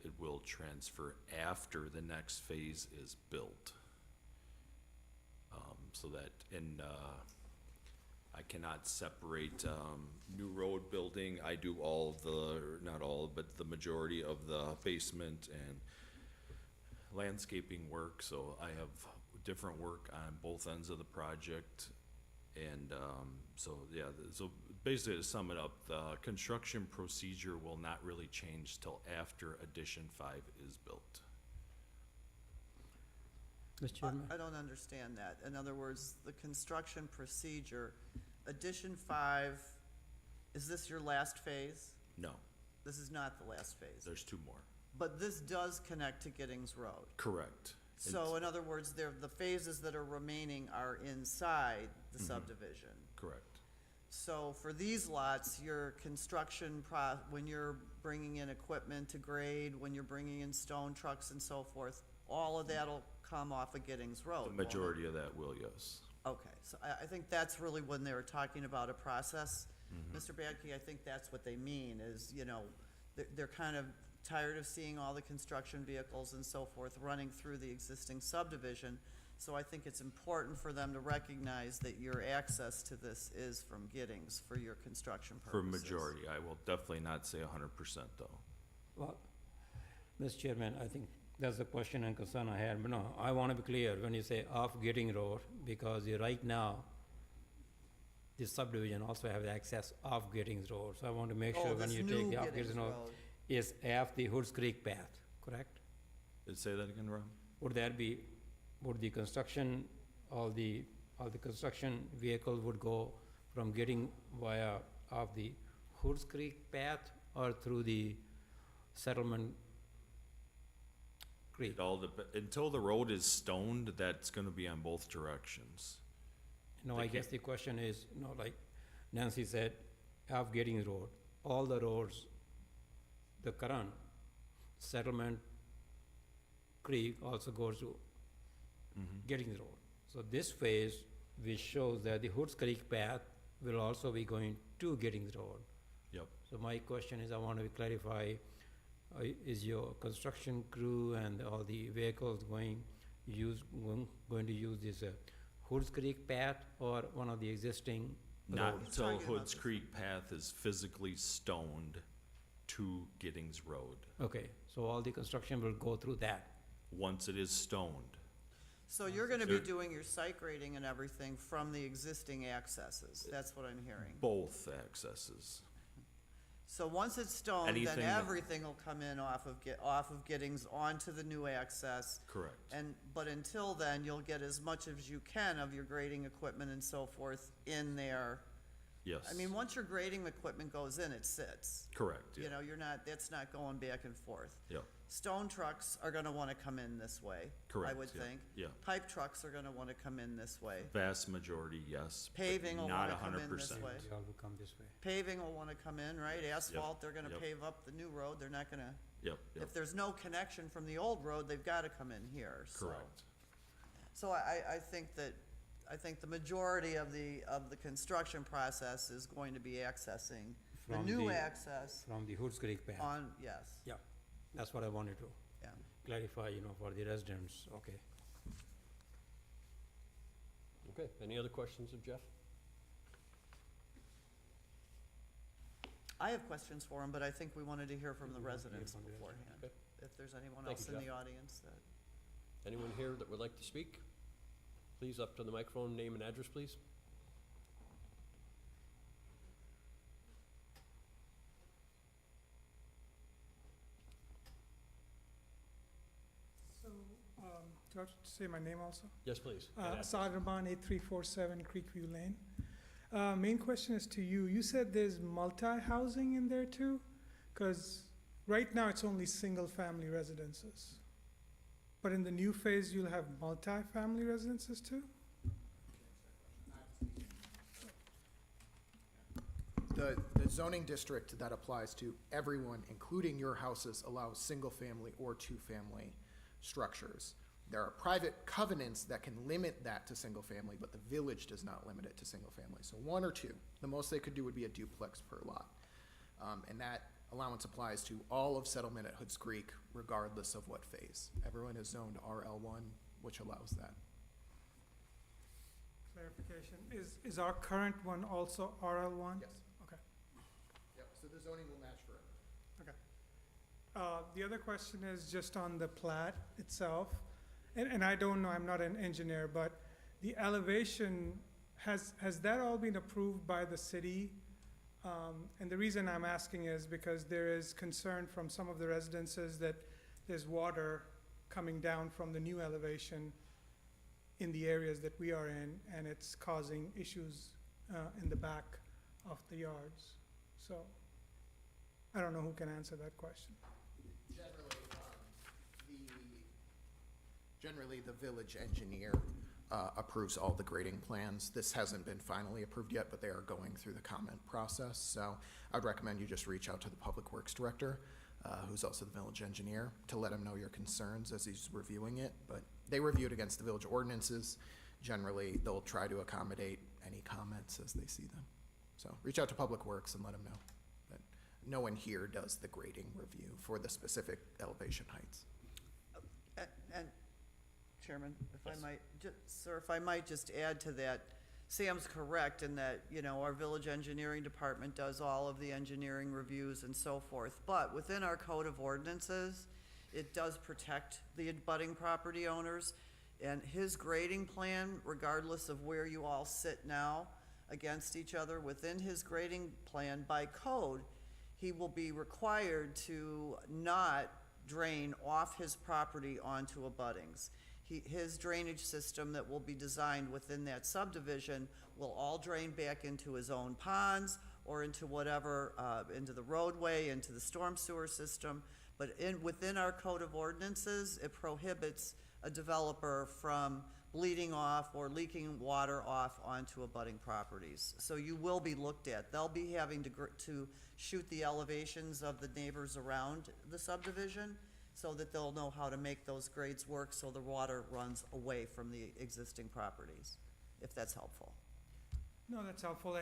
It will transfer after the next phase is built. So that, and I cannot separate new road building. I do all the, not all, but the majority of the basement and landscaping work, so I have different work on both ends of the project. And so, yeah, so basically to sum it up, the construction procedure will not really change till after Addition 5 is built. Mr. Chairman? I don't understand that. In other words, the construction procedure, Addition 5, is this your last phase? No, This is not the last phase. there's two more. But this does connect to Giddings Road. Correct. So in other words, the phases that are remaining are inside the Mhm. subdivision. Correct. So for these lots, your construction when you're bringing in equipment to grade, when you're bringing in stone trucks and so forth, all of that'll come off of Giddings Road. The won't it? majority of that will, yes. Okay, so I think that's really when they were talking about a process. Mhm. Mr. Badke, I think that's what they mean, is, you know, they're kind of tired of seeing all the construction vehicles and so forth running through the existing subdivision. So I think it's important for them to recognize that your access to this is from Giddings for your construction For purposes. majority, I will definitely not say 100% though. Well, Mr. Chairman, I think that's the question and concern I had, but no, I want to be clear when you say off Giddings Road, because right now, this subdivision also have access off Giddings Road, so I want to make Oh, sure when this you new take off Giddings Giddings Road, Road. is off the Hoods Creek path, correct? Say that again, Rob? Would the construction, all the construction vehicle would go from getting via of the Hoods Creek path or through the settlement creek? It all until the road is stoned, that's gonna be on both directions. No, They I guess the question is, you know, like Nancy said, off Giddings Road, all the roads, the current settlement creek also goes to Mhm. Giddings Road. So this phase, which shows that the Hoods Creek path will also be going to Giddings Road. Yep. So my question is, I want to clarify, is your construction crew and all the vehicles going to use this Hoods Creek path or one of the existing Not roads? until talking about Hoods this. Creek path is physically stoned to Giddings Road. Okay, so all the construction will go through that. Once it is stoned, So you're gonna be There- doing your site grading and everything from the existing accesses, that's what I'm hearing. both accesses. So once it's stoned, then Anything that- everything will come in off of Giddings onto the new access. Correct. But until then, you'll get as much as you can of your grading equipment and so forth in there. Yes. I mean, once your grading equipment goes in, it sits. Correct, You yeah. know, that's not going back and forth. Yep. Stone trucks are gonna wanna come in this way, I Correct, would yeah, think. yeah. Pipe trucks are gonna wanna come in this way. Vast majority, yes. but Paving will not wanna come in 100%. this way. They all will come this way. Paving will wanna come in, right? Asphalt, they're gonna yep. pave up the new road, they're not gonna, Yep, yep, if there's no connection from the old road, they've gotta come in here, so. correct. So I think that I think the majority of the construction process is going to be accessing the From new the- access From the Hoods Creek path. on, yes, Yeah, that's what I wanted to yeah. clarify, for the residents, okay. Okay, any other questions of Jeff? I have questions for him, but I think we wanted to hear from the We want to hear residents from the residents, beforehand. okay. If there's anyone Thank else you, in the Jeff. audience that, Anyone here that would like to speak? Please, up to the microphone, name and address, please. So, do I have to say my name also? Yes, please. And address. Asad Rahman, 8347 Creekview Lane. Main question is to you. You said there's multi-housing in there too? Because right now it's only single-family residences. But in the new phase, you'll have multi-family residences too? The zoning district that applies to everyone, including your houses, allows single-family or two-family structures. There are private covenants that can limit that to single-family, but the village does not limit it to single-family. So one or two, the most they could do would be a duplex per lot. And that allowance applies to all of settlement at Hoods Creek, regardless of what phase. Everyone is zoned RL1, which allows that. Clarification. Is our current one also RL1? Yes. Okay. Yep, so the zoning will match forever. The other question is just on the plat itself. And I don't know, I'm not an engineer, but the elevation, has that all been approved by the city? And the reason I'm asking is because there is concern from some of the residences that there's water coming down from the new elevation in the areas that we are in, and it's causing issues in the back of the yards. So I don't know who can answer that question. Generally, the village engineer approves all the grading plans. This hasn't been finally approved yet, but they are going through the comment process. So I'd recommend you just reach out to the Public Works Director, who's also the village engineer, to let him know your concerns as he's reviewing it. But they review it against the village ordinances. Generally, they'll try to accommodate any comments as they see them. So reach out to Public Works and let them know. But no one here does the grading review for the specific elevation heights. and Chairman, if I Yes. might, sir, if I might just add to that, Sam's correct in that, our village engineering department does all of the engineering reviews and so forth. But within our code of ordinances, it does protect the abutting property owners. And his grading plan, regardless of where you all sit now against each other, within his grading plan by code, he will be required to not drain off his property onto abuttings. His drainage system that will be designed within that subdivision will all drain back into his own ponds or into whatever, into the roadway, into the storm sewer system. But within our code of ordinances, it prohibits a developer from bleeding off or leaking water off onto abutting properties. So you will be looked at. They'll be having to shoot the elevations of the neighbors around the subdivision so that they'll know how to make those grades work so the water runs away from the existing properties, if that's helpful. No, that's helpful.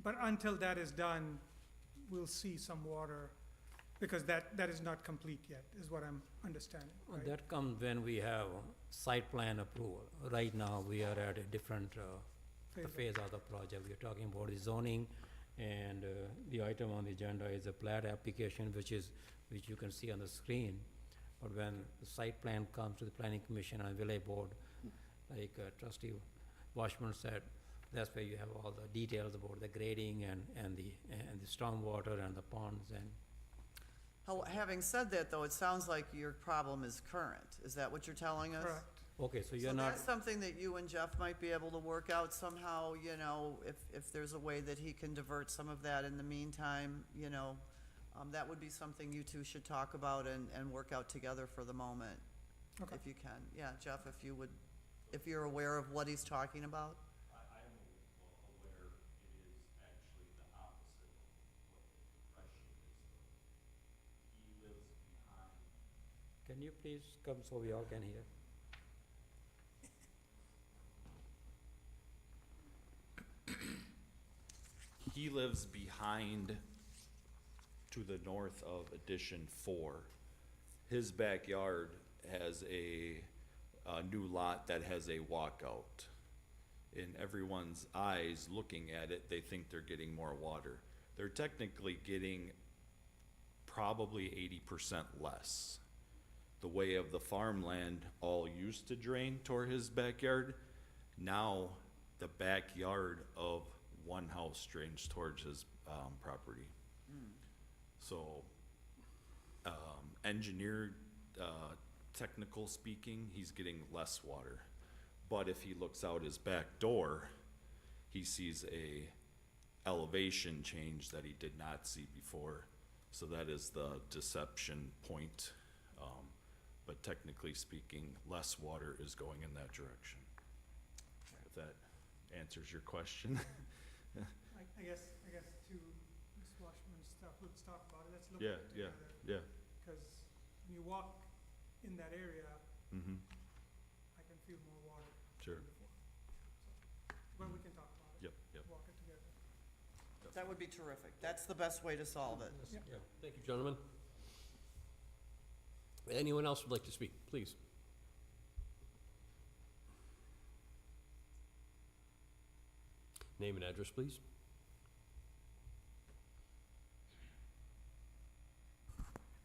But until that is done, we'll see some water, because that is not complete yet, is what I'm understanding, right? That comes when we have site plan approval. Right now, we are at a different phase of the project. We are talking about the zoning, and the item on the agenda is a plat application, which you can see on the screen. But when the site plan comes to the planning commission and village board, like trustee Washburn said, that's where you have all the details about the grading and the stormwater and the ponds and. Having said that, though, it sounds like your problem is current. Is that what you're telling us? Correct. Okay, so you're So not, that's something that you and Jeff might be able to work out somehow, if there's a way that he can divert some of that in the meantime, that would be something you two should talk about and work out together for the moment, Okay. if you can. Yeah, Jeff, if you're aware of what he's talking about? I am aware it is actually the opposite of what the impression is. He lives behind. can you please come so we all can hear? He lives behind, to the north of Addition 4. His backyard has a new lot that has a walkout. In everyone's eyes looking at it, they think they're getting more water. They're technically getting probably 80% less. The way of the farmland all used to drain toward his backyard. Now, the backyard of one house drains towards his property. So, engineered, technical speaking, he's getting less water. But if he looks out his back door, he sees a elevation change that he did not see before. So that is the deception point. But technically speaking, less water is going in that direction. If that answers your question. I guess to Ms. Washburn's stuff, let's talk about it, let's look Yeah, at it yeah, together. yeah. Because when you walk in that area, Mm-hmm, I can feel more water sure. than before. But we can talk about it. Yep, yep. Walk it together. That would be terrific. That's the best way to solve it. Yeah. Yeah, thank you, gentlemen. Anyone else would like to speak, please? Name and address, please.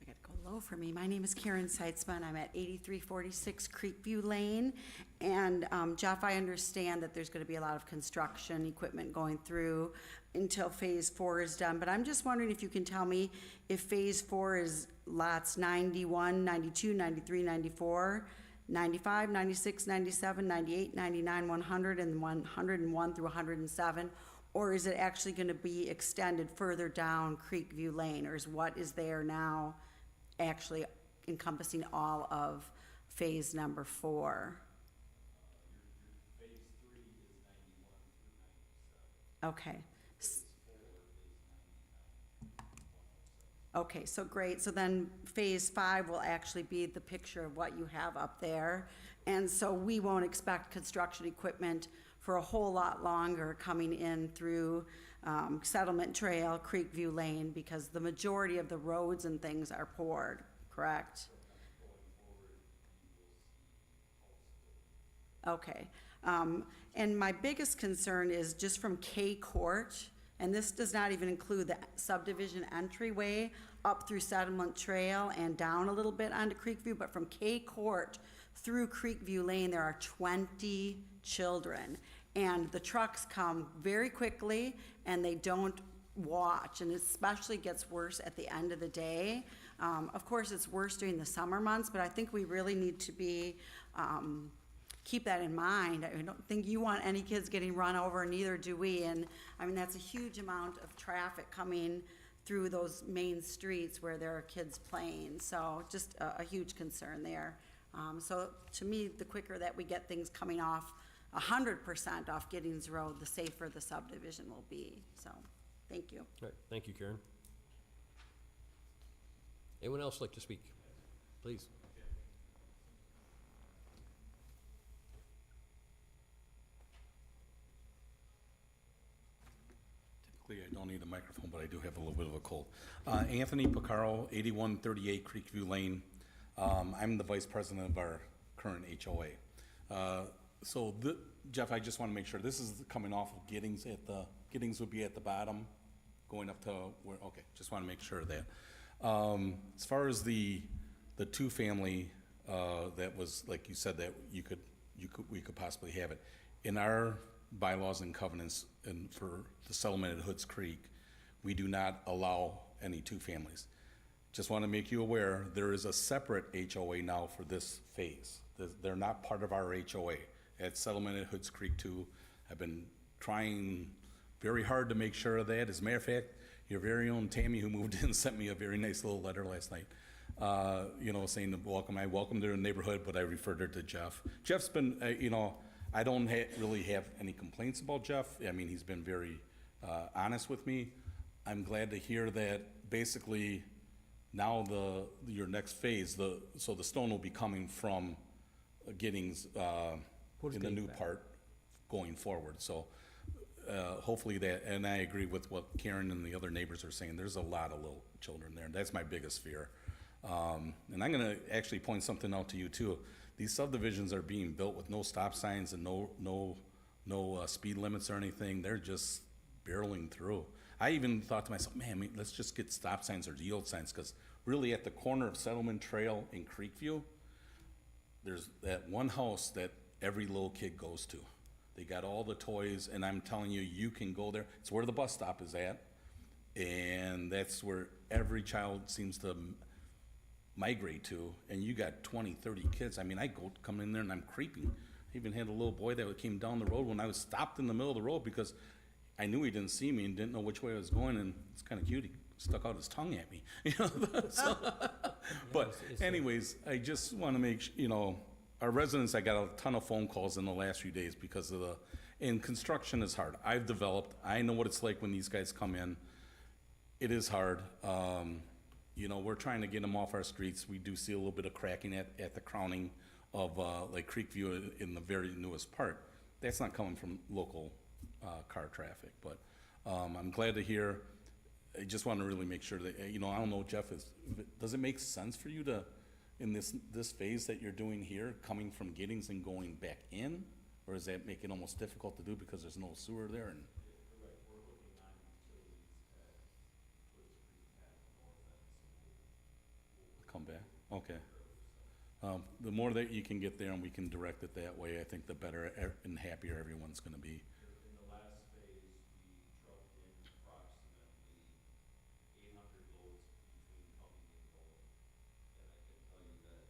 I gotta go low for me. My name is Karen Seitzman. I'm at 8346 Creekview Lane. And Jeff, I understand that there's gonna be a lot of construction equipment going through until Phase 4 is done. But I'm just wondering if you can tell me if Phase 4 is lots 91, 92, 93, 94, 95, 96, 97, 98, 99, 100, and 101 through 107? Or is it actually gonna be extended further down Creekview Lane? Or is what is there now actually encompassing all of phase number 4? Phase 3 is 91 through 97. Okay. Okay, so great. So then phase 5 will actually be the picture of what you have up there. And so we won't expect construction equipment for a whole lot longer coming in through Settlement Trail, Creekview Lane, because the majority of the roads and things are poured, correct? Okay. And my biggest concern is just from K Court, and this does not even include the subdivision entryway up through Settlement Trail and down a little bit onto Creekview, but from K Court through Creekview Lane, there are 20 children. And the trucks come very quickly and they don't watch, and it especially gets worse at the end of the day. Of course, it's worse during the summer months, but I think we really need to be, keep that in mind. I don't think you want any kids getting run over, neither do we. And I mean, that's a huge amount of traffic coming through those main streets where there are kids playing. So just a huge concern there. So to me, the quicker that we get things coming off 100% off Giddings Road, the safer the subdivision will be. So, thank you. All right, thank you, Karen. Anyone else like to speak? Please. Typically, I don't need a microphone, but I do have a little bit of a cold. Anthony Picaro, 8138 Creekview Lane. I'm the vice president of our current HOA. Jeff, I just want to make sure, this is coming off of Giddings Giddings would be at the bottom, going up to where, okay, just want to make sure of that. As far as the two-family, that was, like you said, that we could possibly have it. In our bylaws and covenants, and for the settlement at Hoods Creek, we do not allow any two families. Just want to make you aware, there is a separate HOA now for this phase. They're not part of our HOA. At Settlement at Hoods Creek 2, I've been trying very hard to make sure of that. As a matter of fact, your very own Tammy, who moved in, sent me a very nice little letter last night, saying, I welcome their neighborhood, but I referred her to Jeff. Jeff's been, I don't really have any complaints about Jeff. I mean, he's been very honest with me. I'm glad to hear that basically now your next phase, so the stone will be coming from Giddings in the new part going forward. So hopefully that, and I agree with what Karen and the other neighbors are saying, there's a lot of little children there, that's my biggest fear. And I'm gonna actually point something out to you too. These subdivisions are being built with no stop signs and no speed limits or anything, they're just barreling through. I even thought to myself, man, let's just get stop signs or yield signs, because really at the corner of Settlement Trail in Creekview, there's that one house that every little kid goes to. They got all the toys, and I'm telling you, you can go there. It's where the bus stop is at, and that's where every child seems to migrate to, and you got 20, 30 kids. I mean, I come in there and I'm creeping. I even had a little boy that came down the road when I was stopped in the middle of the road because I knew he didn't see me and didn't know which way I was going, and it's kind of cute. He stuck out his tongue at me, you know. So, but anyways, I just want to make our residents. I got a ton of phone calls in the last few days because of and construction is hard. I've developed. I know what it's like when these guys come in. It is hard. We're trying to get them off our streets. We do see a little bit of cracking at the crowning of like Creekview in the very newest part. That's not coming from local car traffic, but I'm glad to hear. I just want to really make sure that, I don't know, Jeff, does it make sense for you to, in this phase that you're doing here, coming from Giddings and going back in? Or does that make it almost difficult to do because there's no sewer there? And come back, okay. The more that you can get there and we can direct it that way, I think the better and happier everyone's gonna be. In the last phase, we trucked in approximately 800 loads between Cumming and Golden. And I can tell you that,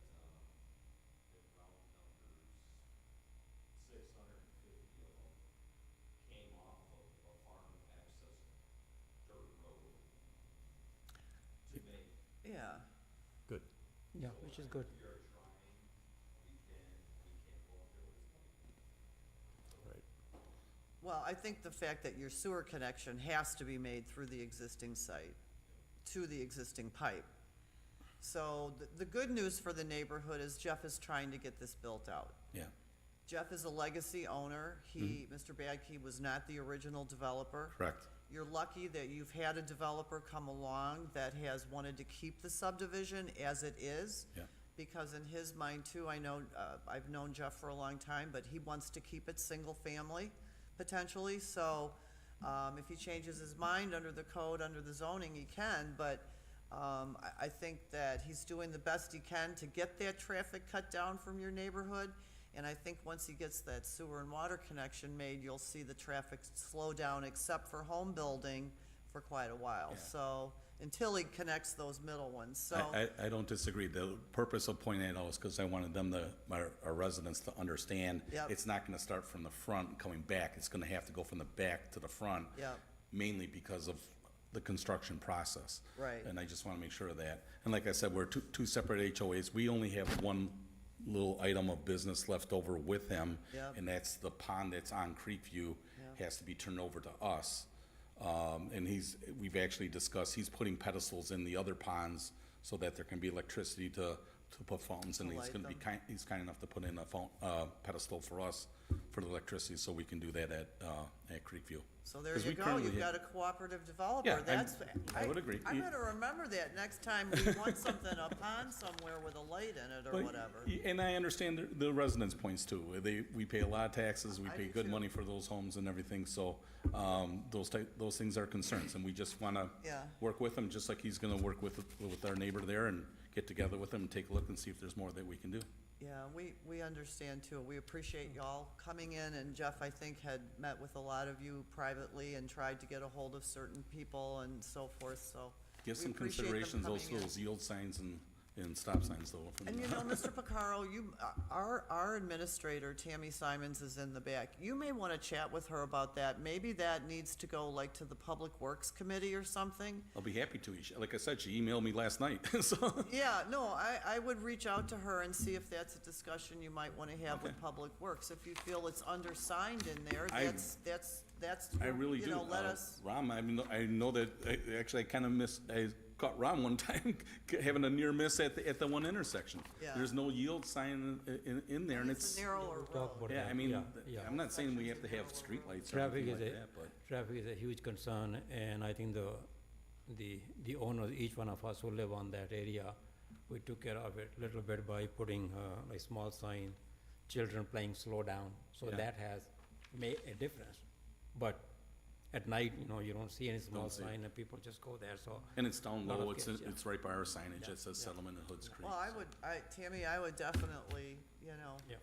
at round numbers, 650 of them came off of a farm access dirt road to make. Yeah. Good. Yeah, which is good. Well, I think the fact that your sewer connection has to be made through the existing site, to the existing pipe. So the good news for the neighborhood is Jeff is trying to get this built out. Yeah. Jeff is a legacy owner. Mr. Badke was not the original developer. Correct. You're lucky that you've had a developer come along that has wanted to keep the subdivision as it is. Yeah. Because in his mind too, I know, I've known Jeff for a long time, but he wants to keep it single family, potentially. So, if he changes his mind under the code, under the zoning, he can, but, I think that he's doing the best he can to get that traffic cut down from your neighborhood. And I think once he gets that sewer and water connection made, you'll see the traffic slow down, except for home building, for quite a while. Yeah. So, until he connects those middle ones, so. I don't disagree. The purpose of pointing that out is because I wanted them our residents to understand. Yep. It's not gonna start from the front and coming back. It's gonna have to go from the back to the front. Yep. Mainly because of the construction process. Right. And I just wanna make sure of that. And like I said, we're two separate HOAs. We only have one little item of business left over with him. Yep. And that's the pond that's on Creekview Yep. has to be turned over to us. And we've actually discussed, he's putting pedestals in the other ponds so that there can be electricity to put fountains, and To he's light gonna be them. he's kind enough to put in a pedestal for us for the electricity, so we can do that at Creekview. So there 'Cause you we go, currently you've have- got a cooperative developer. Yeah, That's, I would agree. I better remember that next time we want something, a pond somewhere with a light in it or But- whatever. And I understand the residents' points too. We pay a lot of taxes, we I pay do good too. money for those homes and everything, so, those things are concerns, and we just wanna Yeah. work with him, just like he's gonna work with our neighbor there and get together with him and take a look and see if there's more that we can do. Yeah, we understand too. We appreciate y'all coming in, and Jeff, I think, had met with a lot of you privately and tried to get a hold of certain people and so forth, so. Give we some appreciate them considerations, coming in. those yield signs and stop signs though. from And the- you know, Mr. Picaro, our administrator, Tammy Simons, is in the back. You may want to chat with her about that. Maybe that needs to go like to the Public Works Committee or something. I'll be happy to. Like I said, she emailed me last night, so. Yeah, no, I would reach out to her and see if that's a discussion you might want to have with Okay. Public Works. If you feel it's undersigned in there, I- that's, I really do. let us. Ram, I mean, I know that, actually, I kind of missed, a caught Ron one time having a near miss at the one intersection. Yeah. There's no yield sign in there, and It's it's, a narrower Talk road. about yeah, that, I mean, yeah. I'm not saying we have to have streetlights or Traffic anything is like a, that, but. traffic is a huge concern, and I think the owners, each one of us who live on that area, we took care of it little bit by putting, like small sign, children playing slow down, so Yeah. that has made a difference. But at night, you don't see any small Don't see it. sign, and people just go there, so. And it's down Lot of low, it's, kids, yeah. it's right by our signage, Yeah, it says yeah. Settlement and Hoods Creek. Well, so. Tammy, I would definitely, Yeah.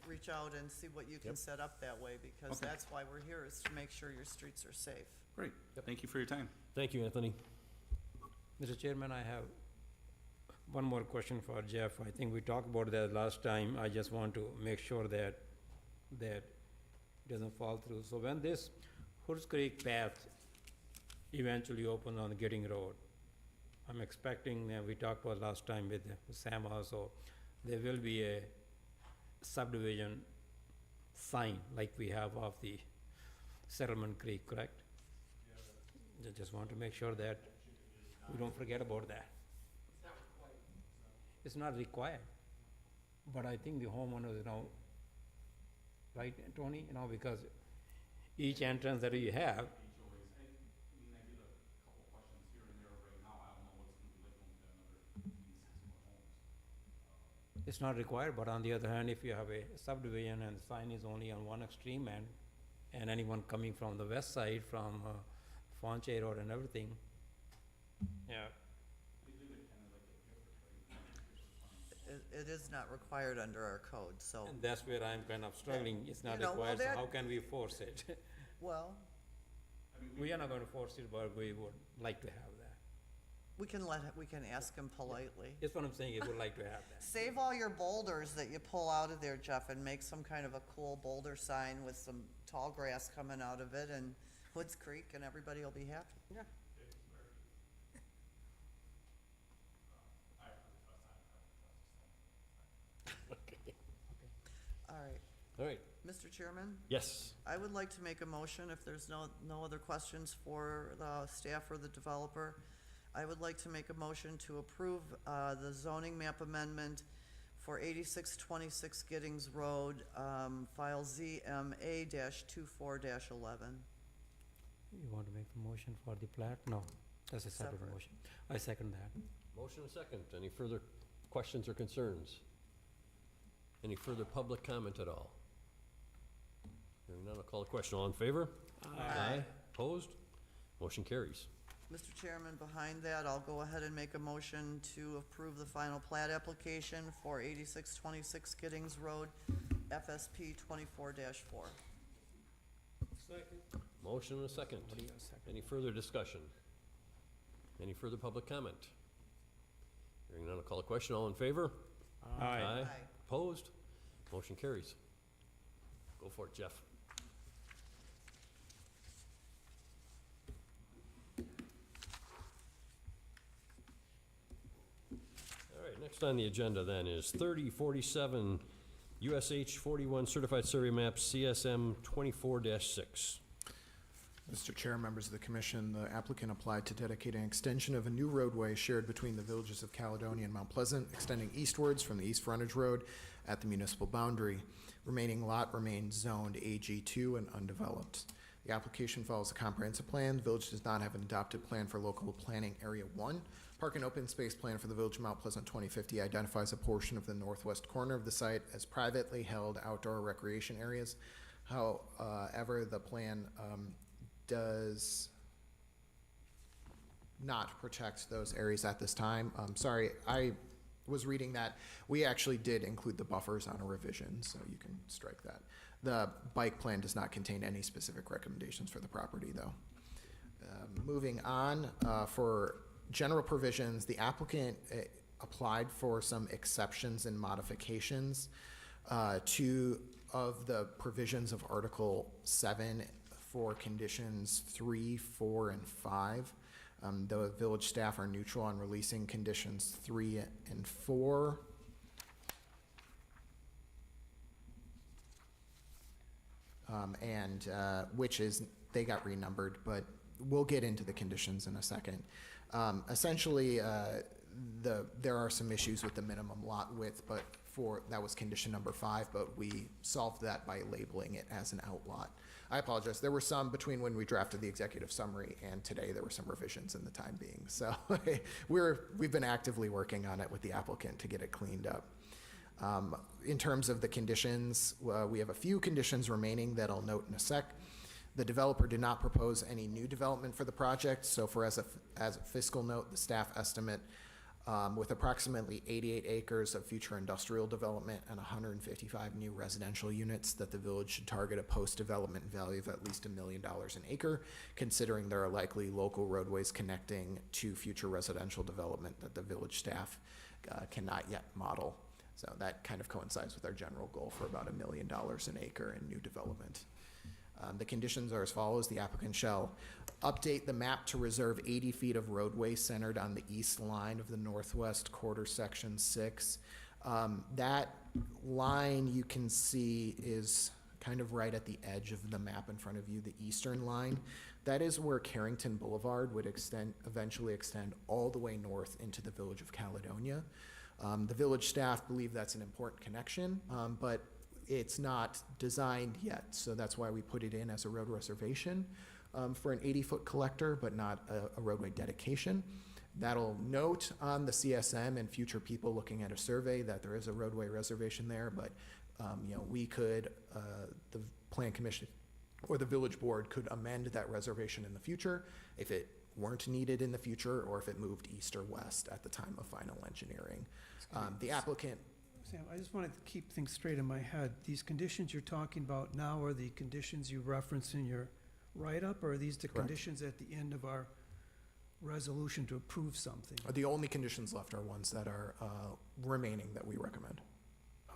reach out and see what you can Yep. set up that way, because Okay. that's why we're here, is to make sure your streets are safe. Great, thank you for your time. Thank you, Anthony. Mr. Chairman, I have one more question for Jeff. I think we talked about that last time. I just want to make sure that doesn't fall through. So when this Hoods Creek path eventually opens on Gidding Road, I'm expecting, we talked about last time with Sam also, there will be a subdivision sign like we have of the Settlement Creek, correct? Just want to make sure that we don't forget about that. It's not required, but I think the homeowners, right, Tony, because each entrance that you have. It's not required, but on the other hand, if you have a subdivision and the sign is only on one extreme end, and anyone coming from the west side, from Fonche Road and everything, yeah, It is not required under our code, so, and that's where I'm kind of struggling. It's not You know, well, required, so that- how can we force it? well, We are not going to force it, but we would like to have that. we can ask him politely. That's what I'm saying, I would like to have that. Save all your boulders that you pull out of there, Jeff, and make some kind of a cool boulder sign with some tall grass coming out of it, and Hoods Creek, and everybody will be happy. Yeah. All right, All right, Mr. Chairman, yes. I would like to make a motion, if there's no other questions for the staff or the developer, I would like to make a motion to approve the zoning map amendment for 8626 Giddings Road, file ZMA-24-11. You want to make the motion for the plat? No, that's a separate Separate. motion. I second that. Motion and second. Any further questions or concerns? Any further public comment at all? Hearing none, I'll call the question. All in favor? Aye. Opposed? Motion carries. Mr. Chairman, behind that, I'll go ahead and make a motion to approve the final plat application for 8626 Giddings Road, FSP 24-4. Motion and a second. What do you second? Any further discussion? Any further public comment? Hearing none, I'll call the question. All in favor? Aye. Opposed? Motion carries. Go for it, Jeff. All right, next on the agenda then is 3047 USH 41 Certified Survey Map CSM 24-6. Mr. Chair, members of the commission, the applicant applied to dedicate an extension of a new roadway shared between the villages of Caledonia and Mount Pleasant, extending eastwards from the East Frontage Road at the municipal boundary. Remaining lot remains zoned AG2 and undeveloped. The application follows a comprehensive plan. The village does not have an adopted plan for local planning area 1. Park and open space plan for the village of Mount Pleasant 2050 identifies a portion of the northwest corner of the site as privately held outdoor recreation areas. However, the plan does not protect those areas at this time. Sorry, I was reading that. We actually did include the buffers on a revision, so you can strike that. The bike plan does not contain any specific recommendations for the property, though. Moving on, for general provisions, the applicant applied for some exceptions and modifications to of the provisions of Article 7 for conditions 3, 4, and 5. The village staff are neutral on releasing conditions 3 and 4. Which is, they got renumbered, but we'll get into the conditions in a second. Essentially, there are some issues with the minimum lot width, but that was condition number 5, but we solved that by labeling it as an outlot. I apologize. There were some between when we drafted the executive summary and today. There were some revisions in the time being. So we've been actively working on it with the applicant to get it cleaned up. In terms of the conditions, we have a few conditions remaining that I'll note in a sec. The developer did not propose any new development for the project. So as a fiscal note, the staff estimate with approximately 88 acres of future industrial development and 155 new residential units, that the village should target a post-development value of at least $1 million an acre, considering there are likely local roadways connecting to future residential development that the village staff cannot yet model. So that kind of coincides with our general goal for about $1 million an acre in new development. The conditions are as follows. The applicant shall update the map to reserve 80 feet of roadway centered on the east line of the northwest quarter section 6. That line you can see is kind of right at the edge of the map in front of you, the eastern line. That is where Carrington Boulevard would eventually extend all the way north into the village of Caledonia. The village staff believe that's an important connection, but it's not designed yet, so that's why we put it in as a road reservation for an 80-foot collector, but not a roadway dedication. That'll note on the CSM and future people looking at a survey that there is a roadway reservation there, but we could, the plan commission or the village board could amend that reservation in the future if it weren't needed in the future, or if it moved east or west at the time of final engineering. The applicant. Sam, I just wanted to keep things straight in my head. These conditions you're talking about now are the conditions you referenced in your write-up, or are these the Correct. conditions at the end of our resolution to approve something? The only conditions left are ones that are remaining that we recommend.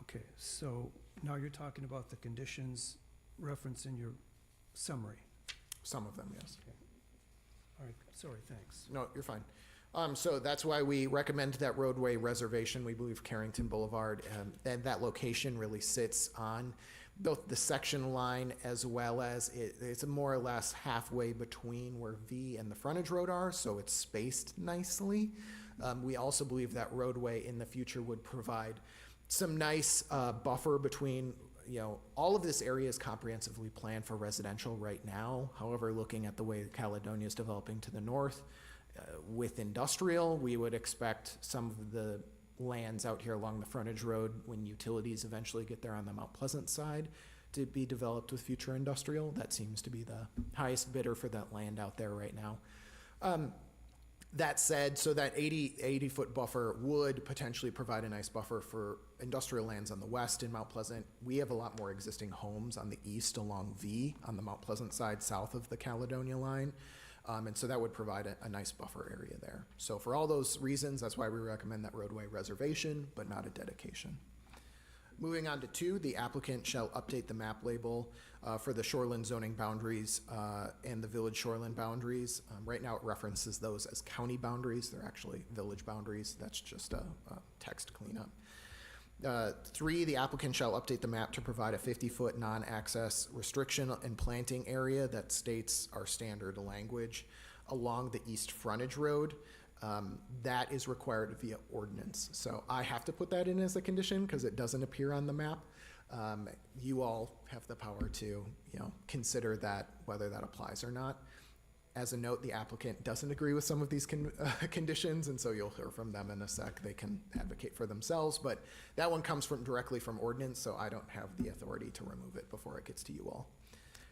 Okay, so now you're talking about the conditions referenced in your summary. Some of them, yes. All right, sorry, thanks. No, you're fine. So that's why we recommend that roadway reservation. We believe Carrington Boulevard, and that location really sits on both the section line as well as it's more or less halfway between where V and the frontage road are, so it's spaced nicely. We also believe that roadway in the future would provide some nice buffer between, all of this area is comprehensively planned for residential right now. However, looking at the way Caledonia is developing to the north, with industrial, we would expect some of the lands out here along the frontage road, when utilities eventually get there on the Mount Pleasant side, to be developed with future industrial. That seems to be the highest bidder for that land out there right now. That said, so that 80-foot buffer would potentially provide a nice buffer for industrial lands on the west in Mount Pleasant. We have a lot more existing homes on the east along V on the Mount Pleasant side south of the Caledonia line. And so that would provide a nice buffer area there. So for all those reasons, that's why we recommend that roadway reservation, but not a dedication. Moving on to 2, the applicant shall update the map label for the shoreline zoning boundaries and the village shoreline boundaries. Right now it references those as county boundaries. They're actually village boundaries. That's just a text cleanup. 3, the applicant shall update the map to provide a 50-foot non-access restriction and planting area that states our standard language along the east frontage road. That is required via ordinance. So I have to put that in as a condition because it doesn't appear on the map. You all have the power to, consider that, whether that applies or not. As a note, the applicant doesn't agree with some of these conditions, and so you'll hear from them in a sec. They can advocate for themselves, but that one comes directly from ordinance, so I don't have the authority to remove it before it gets to you all.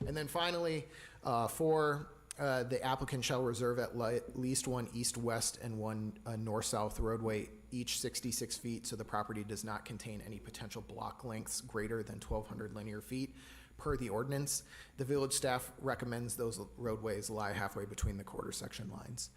And then finally, 4, the applicant shall reserve at least one east-west and one north-south roadway, each 66 feet, so the property does not contain any potential block lengths greater than 1,200 linear feet. Per the ordinance, the village staff recommends those roadways lie halfway between the quarter section lines.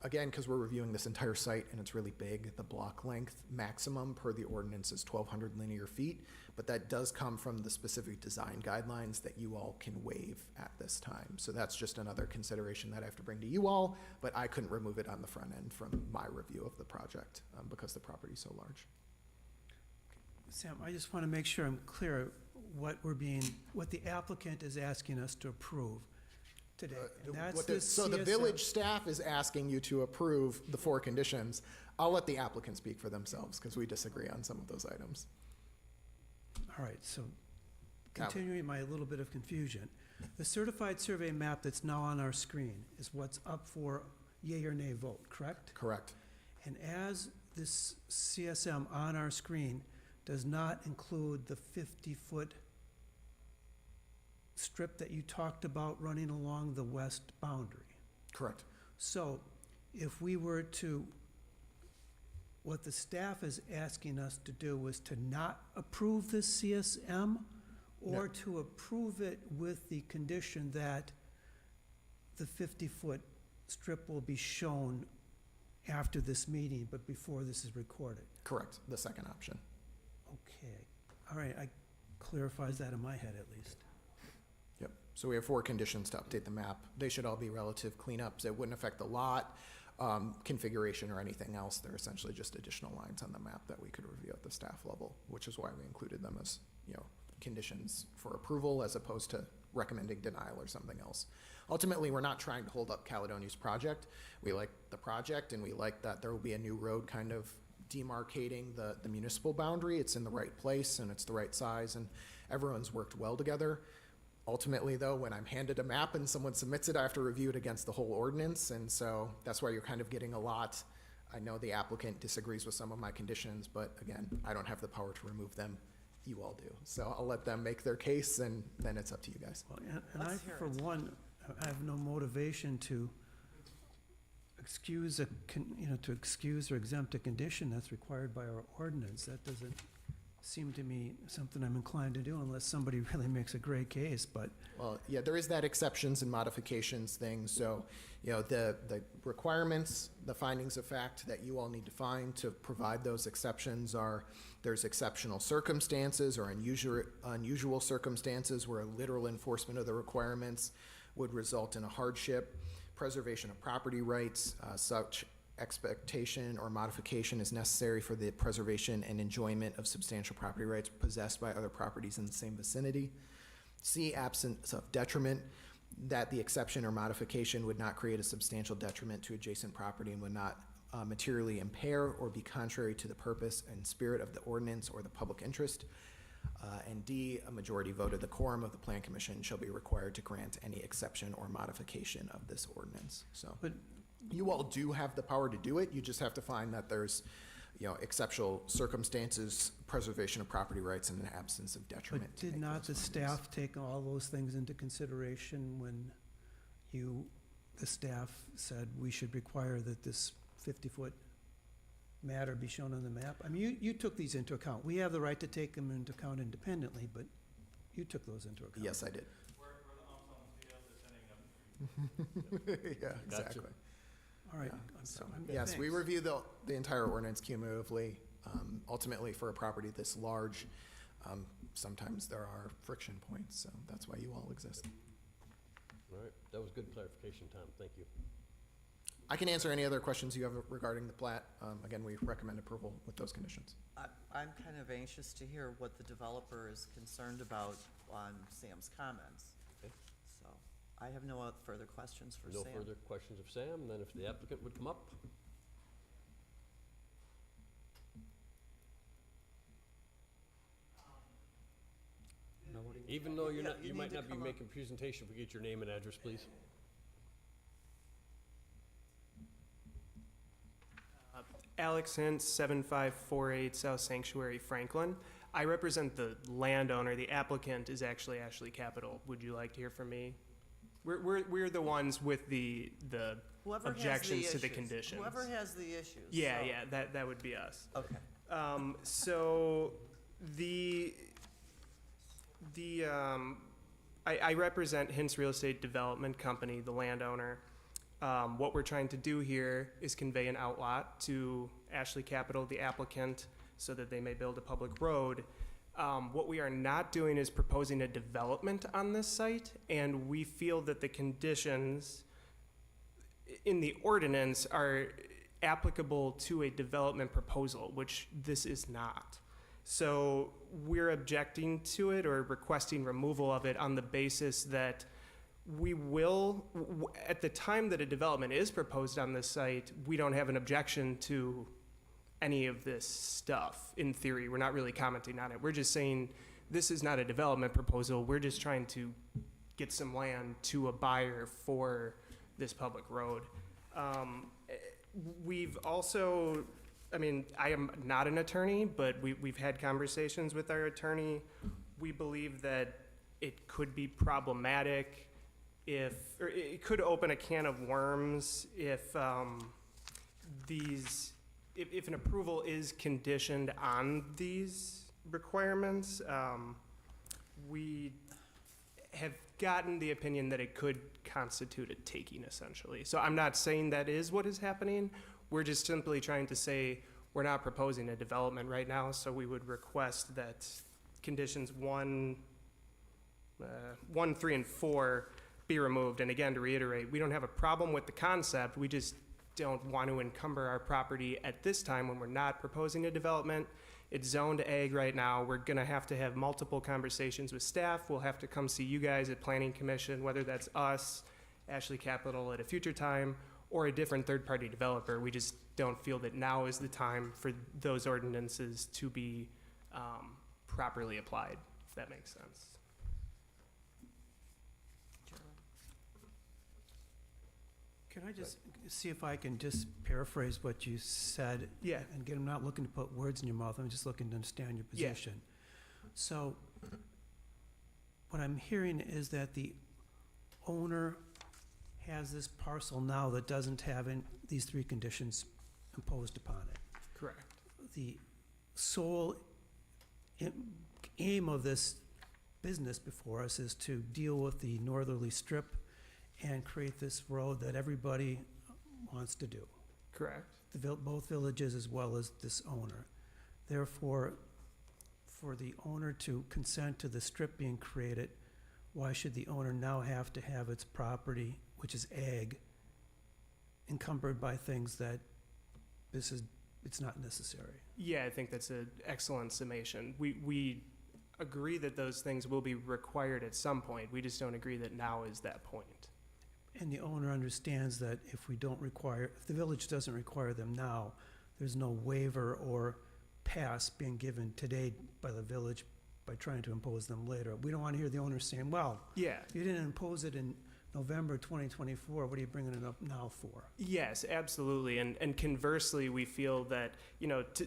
Again, because we're reviewing this entire site and it's really big, the block length maximum per the ordinance is 1,200 linear feet, but that does come from the specific design guidelines that you all can waive at this time. So that's just another consideration that I have to bring to you all, but I couldn't remove it on the front end from my review of the project because the property is so large. Sam, I just want to make sure I'm clear what the applicant is asking us to approve. today. And that's What the- this So the CSM. village staff is asking you to approve the 4 conditions. I'll let the applicant speak for themselves, because we disagree on some of those items. All right, so Now- continuing my little bit of confusion, the certified survey map that's now on our screen is what's up for yea or nay vote, correct? Correct. And as this CSM on our screen does not include the 50-foot strip that you talked about running along the west boundary. Correct. So if we were to, what the staff is asking us to do was to not approve this CSM or to approve it with the condition that the 50-foot strip will be shown after this meeting, but before this is recorded. Correct, the second option. Okay, all right, I clarifies that in my head at least. Yep. So we have 4 conditions to update the map. They should all be relative cleanups. It wouldn't affect the lot, configuration, or anything else. They're essentially just additional lines on the map that we could review at the staff level, which is why we included them as, conditions for approval as opposed to recommending denial or something else. Ultimately, we're not trying to hold up Caledonia's project. We like the project, and we like that there will be a new road kind of demarcating the municipal boundary. It's in the right place, and it's the right size, and everyone's worked well together. Ultimately, though, when I'm handed a map and someone submits it, I have to review it against the whole ordinance, and so that's why you're kind of getting a lot. I know the applicant disagrees with some of my conditions, but again, I don't have the power to remove them. You all do. So I'll let them make their case, and then it's up to you guys. Well, and I, Let's hear for it. one, I have no motivation to excuse to excuse or exempt a condition that's required by our ordinance. That doesn't seem to me something I'm inclined to do unless somebody really makes a great case, but. Well, yeah, there is that exceptions and modifications thing, so, the requirements, the findings of fact that you all need to find to provide those exceptions are, there's exceptional circumstances or unusual circumstances where a literal enforcement of the requirements would result in a hardship, preservation of property rights, such expectation or modification is necessary for the preservation and enjoyment of substantial property rights possessed by other properties in the same vicinity. C, absence of detriment, that the exception or modification would not create a substantial detriment to adjacent property and would not materially impair or be contrary to the purpose and spirit of the ordinance or the public interest. And D, a majority vote of the quorum of the Plan Commission shall be required to grant any exception or modification of this ordinance. So, But you all do have the power to do it. You just have to find that there's, exceptional circumstances, preservation of property rights, and an absence of detriment. But to did make not the those findings. staff take all those things into consideration when the staff said we should require that this 50-foot matter be shown on the map? I mean, you took these into account. We have the right to take them into account independently, but you took those into account. Yes, I did. Yeah, exactly. All right. Yeah, I'm so, sorry. yes, we Thanks. review the entire ordinance cumulatively. Ultimately, for a property this large, sometimes there are friction points, so that's why you all exist. All right, that was good clarification, Tom, thank you. I can answer any other questions you have regarding the plat. Again, we recommend approval with those conditions. I'm kind of anxious to hear what the developer is concerned about on Sam's comments. Okay. So, I have no further questions for No Sam. further questions of Sam, then if the applicant would come up. Even though Yeah, you you need might to not be come up. making presentation, if we get your name and address, please. Alex Hintz, 7548 South Sanctuary, Franklin. I represent the landowner. The applicant is actually Ashley Capital. Would you like to hear from me? We're the ones with the Whoever has the objections to the issues. conditions. Whoever has the issues. Yeah, so- yeah, that would be us. Okay. So I represent Hintz Real Estate Development Company, the landowner. What we're trying to do here is convey an outlot to Ashley Capital, the applicant, so that they may build a public road. What we are not doing is proposing a development on this site, and we feel that the conditions in the ordinance are applicable to a development proposal, which this is not. So we're objecting to it or requesting removal of it on the basis that We will, at the time that a development is proposed on this site, we don't have an objection to any of this stuff, in theory. We're not really commenting on it. We're just saying, this is not a development proposal. We're just trying to get some land to a buyer for this public road. We've also, I mean, I am not an attorney, but we've had conversations with our attorney. We believe that it could be problematic or it could open a can of worms if if an approval is conditioned on these requirements. We have gotten the opinion that it could constitute a taking, essentially. So I'm not saying that is what is happening. We're just simply trying to say we're not proposing a development right now, so we would request that conditions 1, 3, and 4 be removed. And again, to reiterate, we don't have a problem with the concept. We just don't want to encumber our property at this time when we're not proposing a development. It's zoned ag right now. We're gonna have to have multiple conversations with staff. We'll have to come see you guys at Planning Commission, whether that's us, Ashley Capital at a future time, or a different third-party developer. We just don't feel that now is the time for those ordinances to be properly applied, if that makes sense. Can I just see if I can just paraphrase what you said? Yeah. And again, I'm not looking to put words in your mouth, I'm just looking to understand your Yeah. position. So, what I'm hearing is that the owner has this parcel now that doesn't have these 3 conditions imposed upon it. Correct. The sole aim of this business before us is to deal with the northerly strip and create this road that everybody wants to do. Correct. Both villages as well as this owner. Therefore, for the owner to consent to the strip being created, why should the owner now have to have its property, which is ag, encumbered by things that it's not necessary? Yeah, I think that's an excellent summation. We agree that those things will be required at some point. We just don't agree that now is that point. And the owner understands that if the village doesn't require them now, there's no waiver or pass being given today by the village by trying to impose them later. We don't want to hear the owner saying, well, Yeah. you didn't impose it in November 2024, what are you bringing it up now for? Yes, absolutely. And conversely, we feel that,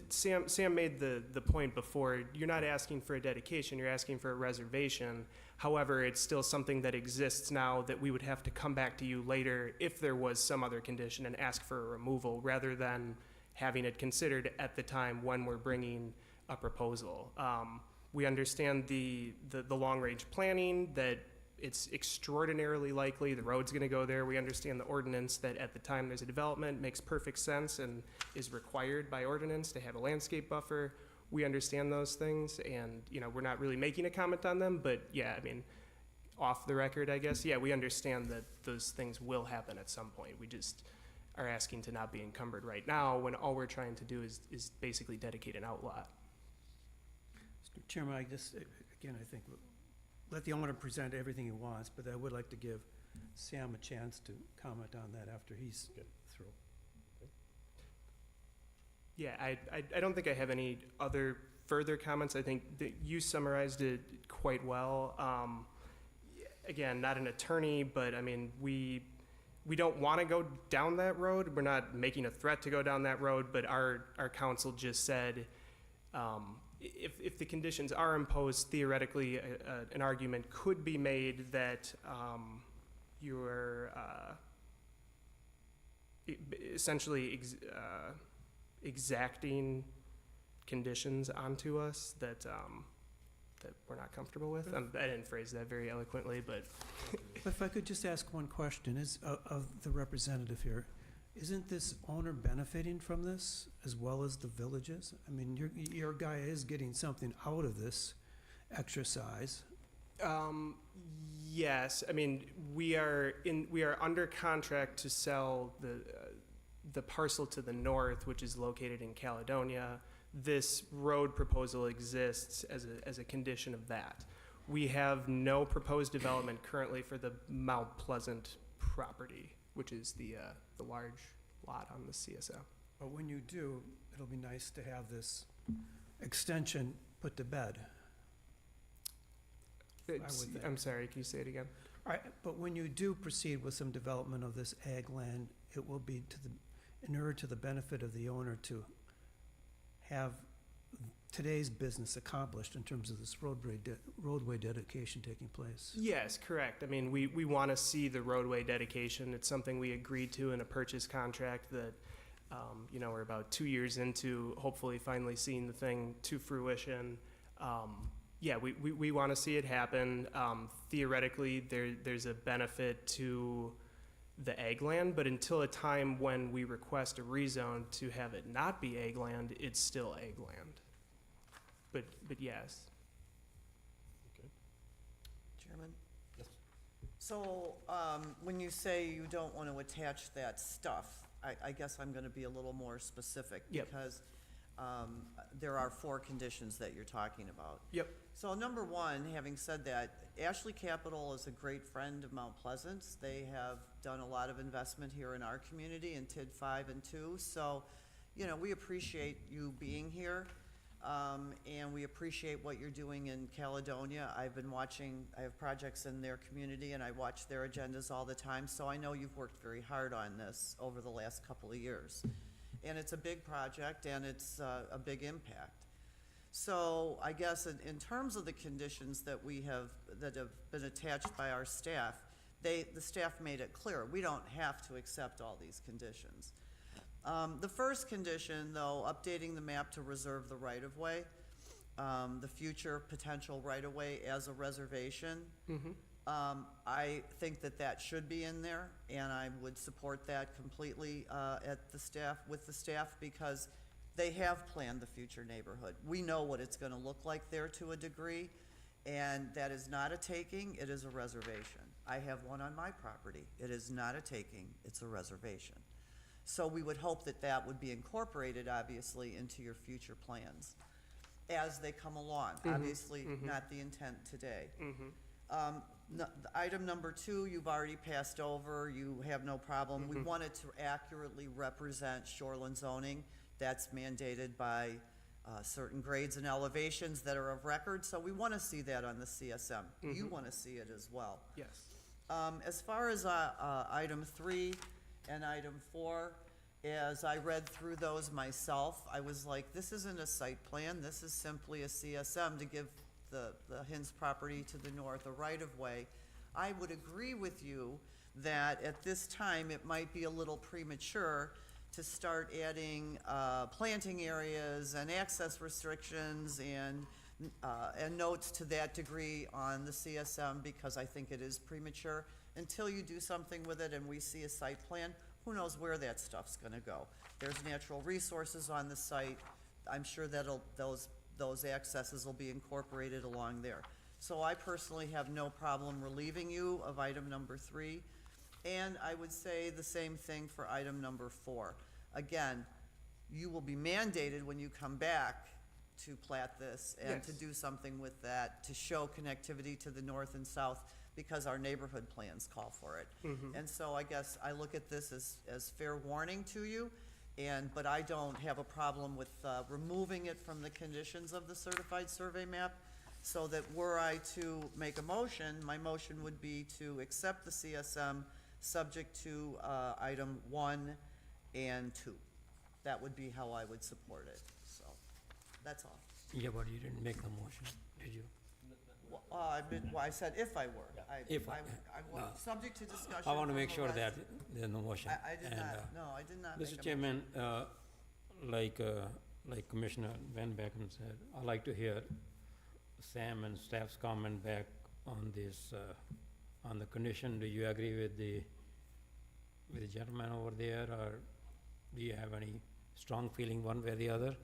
Sam made the point before, you're not asking for a dedication, you're asking for a reservation. However, it's still something that exists now that we would have to come back to you later if there was some other condition and ask for a removal, rather than having it considered at the time when we're bringing a proposal. We understand the long-range planning, that it's extraordinarily likely the road's gonna go there. We understand the ordinance that at the time there's a development makes perfect sense and is required by ordinance to have a landscape buffer. We understand those things, and, we're not really making a comment on them, but yeah, I mean, off the record, I guess, yeah, we understand that those things will happen at some point. We just are asking to not be encumbered right now, when all we're trying to do is basically dedicate an outlot. Mr. Chairman, I think, let the owner present everything he wants, but I would like to give Sam a chance to comment on that after he's through. Yeah, I don't think I have any other further comments. I think that you summarized it quite well. Again, not an attorney, but I mean, we don't want to go down that road. We're not making a threat to go down that road, but our counsel just said, if the conditions are imposed, theoretically, an argument could be made that you're essentially exacting conditions onto us that we're not comfortable with. I didn't phrase that very eloquently, but. If I could just ask one question, of the representative here, isn't this owner benefiting from this as well as the villages? I mean, your guy is getting something out of this exercise. Yes, I mean, we are under contract to sell the parcel to the north, which is located in Caledonia. This road proposal exists as a condition of that. We have no proposed development currently for the Mount Pleasant property, which is the large lot on the CSO. But when you do, it'll be nice to have this extension put to bed. It's- think. I'm sorry, can you say it again? All right, but when you do proceed with some development of this ag land, it will be in order to the benefit of the owner to have today's business accomplished in terms of this roadway dedication taking place. Yes, correct. I mean, we want to see the roadway dedication. It's something we agreed to in a purchase contract that, we're about 2 years into hopefully finally seeing the thing to fruition. We want to see it happen. Theoretically, there's a benefit to the ag land, but until a time when we request a rezone to have it not be ag land, it's still ag land. But yes. Chairman? So, when you say you don't want to attach that stuff, I guess I'm gonna be a little more specific. Yep. Because, there are 4 conditions that you're talking about. Yep. So number one, having said that, Ashley Capital is a great friend of Mount Pleasant. They have done a lot of investment here in our community in TID 5 and 2. So, we appreciate you being here. And we appreciate what you're doing in Caledonia. I have projects in their community and I watch their agendas all the time. So I know you've worked very hard on this over the last couple of years. And it's a big project and it's a big impact. So I guess in terms of the conditions that have been attached by our staff, the staff made it clear, we don't have to accept all these conditions. The first condition, though, updating the map to reserve the right-of-way, the future potential right-of-way as a reservation. I think that should be in there, and I would support that completely with the staff, because they have planned the future neighborhood. We know what it's gonna look like there to a degree, and that is not a taking, it is a reservation. I have one on my property. It is not a taking, it's a reservation. So we would hope that would be incorporated, obviously, into your future plans as they come along. Obviously, not the intent today. Item number 2, you've already passed over. You have no problem. We wanted to accurately represent shoreline zoning. That's mandated by certain grades and elevations that are of record. So we want to see that on the CSM. You want to see it as well. Yes. As far as item 3 and item 4, as I read through those myself, I was like, this isn't a site plan, this is simply a CSM to give the Hinz property to the north a right-of-way. I would agree with you that at this time, it might be a little premature to start adding planting areas and access restrictions and notes to that degree on the CSM, because I think it is premature. Until you do something with it and we see a site plan, who knows where that stuff's gonna go? There's natural resources on the site. I'm sure those accesses will be incorporated along there. So I personally have no problem relieving you of item number 3. And I would say the same thing for item number 4. Again, you will be mandated when you come back to plat this and to do something with that, to show connectivity to the north and south, because our neighborhood plans call for it. And so I guess I look at this as fair warning to you, but I don't have a problem with removing it from the conditions of the certified survey map, so that were I to make a motion, my motion would be to accept the CSM subject to item 1 and 2. That would be how I would support it, so, that's all. Yeah, but you didn't make the motion, did you? I said if I were. If I subject to discussion. I want to from make the sure rest- that there's no motion. I did not, no, I did not make a Mr. motion. Chairman, like Commissioner Van Becken said, I'd like to hear Sam and staff's comment back on this, on the condition. Do you agree with the gentleman over there, or do you have any strong feeling one way or the other?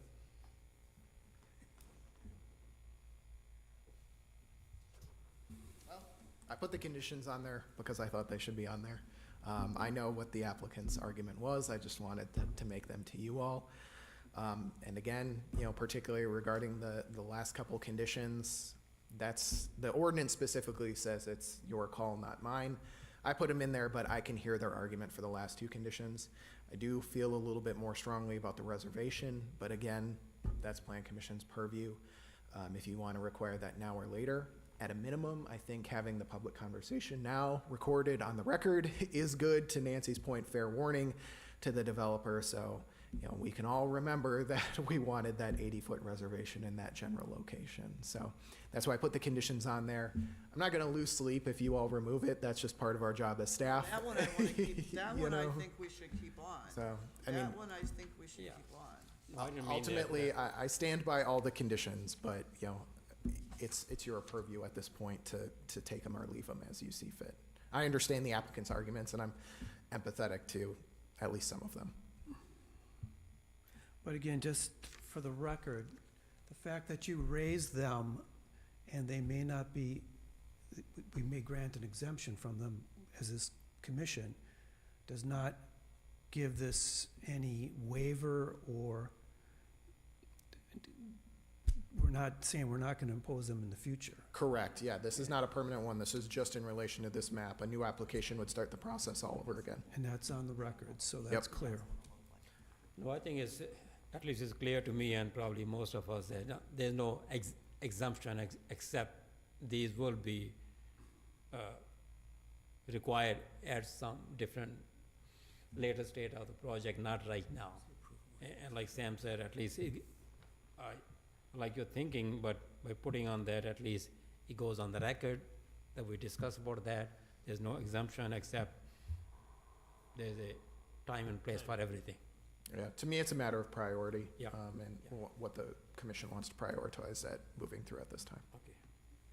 I put the conditions on there because I thought they should be on there. I know what the applicant's argument was. I just wanted to make them to you all. And again, particularly regarding the last couple conditions, That's, the ordinance specifically says it's your call, not mine. I put them in there, but I can hear their argument for the last two conditions. I do feel a little bit more strongly about the reservation, but again, that's Plan Commission's purview. If you want to require that now or later, at a minimum, I think having the public conversation now recorded on the record is good. To Nancy's point, fair warning to the developer. So, you know, we can all remember that we wanted that 80-foot reservation in that general location. So that's why I put the conditions on there. I'm not going to lose sleep if you all remove it. That's just part of our job as staff. That one I want to keep, that You one I know? think we should keep on. So, I mean, That one I think we should Yeah. keep on. I didn't mean that, ultimately, I stand by all the conditions, but, you know, it's your purview at this point to take them or leave them as you see fit. I understand the applicant's arguments, and I'm empathetic to at least some of them. But again, just for the record, the fact that you raise them and they may not be, we may grant an exemption from them as this commission, does not give this any waiver, or we're not saying we're not going to impose them in the future. Correct, yeah, this is not a permanent one. This is just in relation to this map. A new application would start the process all over again. And that's on the record, so that's clear. No, I think it's, at least it's clear to me and probably most of us that there's no exemption except these will be required at some different later state of the project, not right now. And like Sam said, at least I like your thinking, but by putting on that, at least it goes on the record that we discussed about that. There's no exemption except there's a time and place for everything. Yeah, to me, it's a matter of priority. Yeah. And what the commission wants to prioritize at moving through at this time. Okay,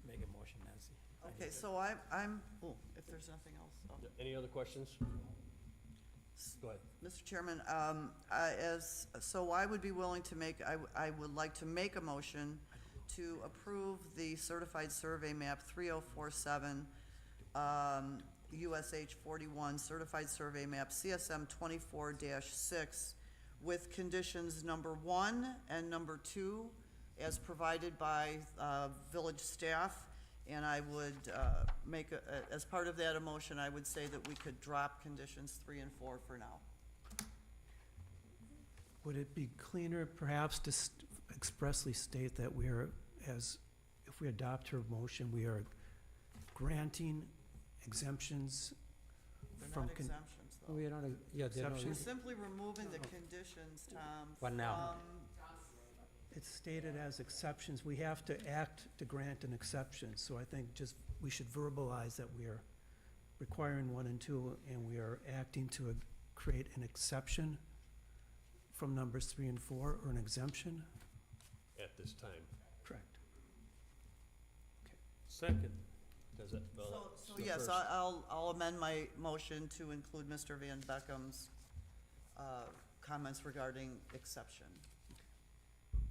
make a motion, Nancy. Okay, so I'm, oh, if there's nothing else. Any other questions? Go ahead. Mr. Chairman, so I would be willing to make, I would like to make a motion to approve the certified survey map 3047, USH 41, certified survey map CSM 24-6, with conditions number 1 and number 2 as provided by village staff. And I would make, as part of that motion, I would say that we could drop conditions 3 and 4 for now. Would it be cleaner perhaps to expressly state that we are, as, if we adopt her motion, we are granting exemptions They're from not exemptions, though. We are not, yeah, they're not. You're simply removing the conditions, Tom, For now. It's stated as exceptions. We have to act to grant an exception. So I think just, we should verbalize that we are requiring 1 and 2, and we are acting to create an exception from numbers 3 and 4, or an exemption. At this time. Correct. Second. Does it? So yes, I'll amend my motion to include Mr. Van Beckham's comments regarding exception.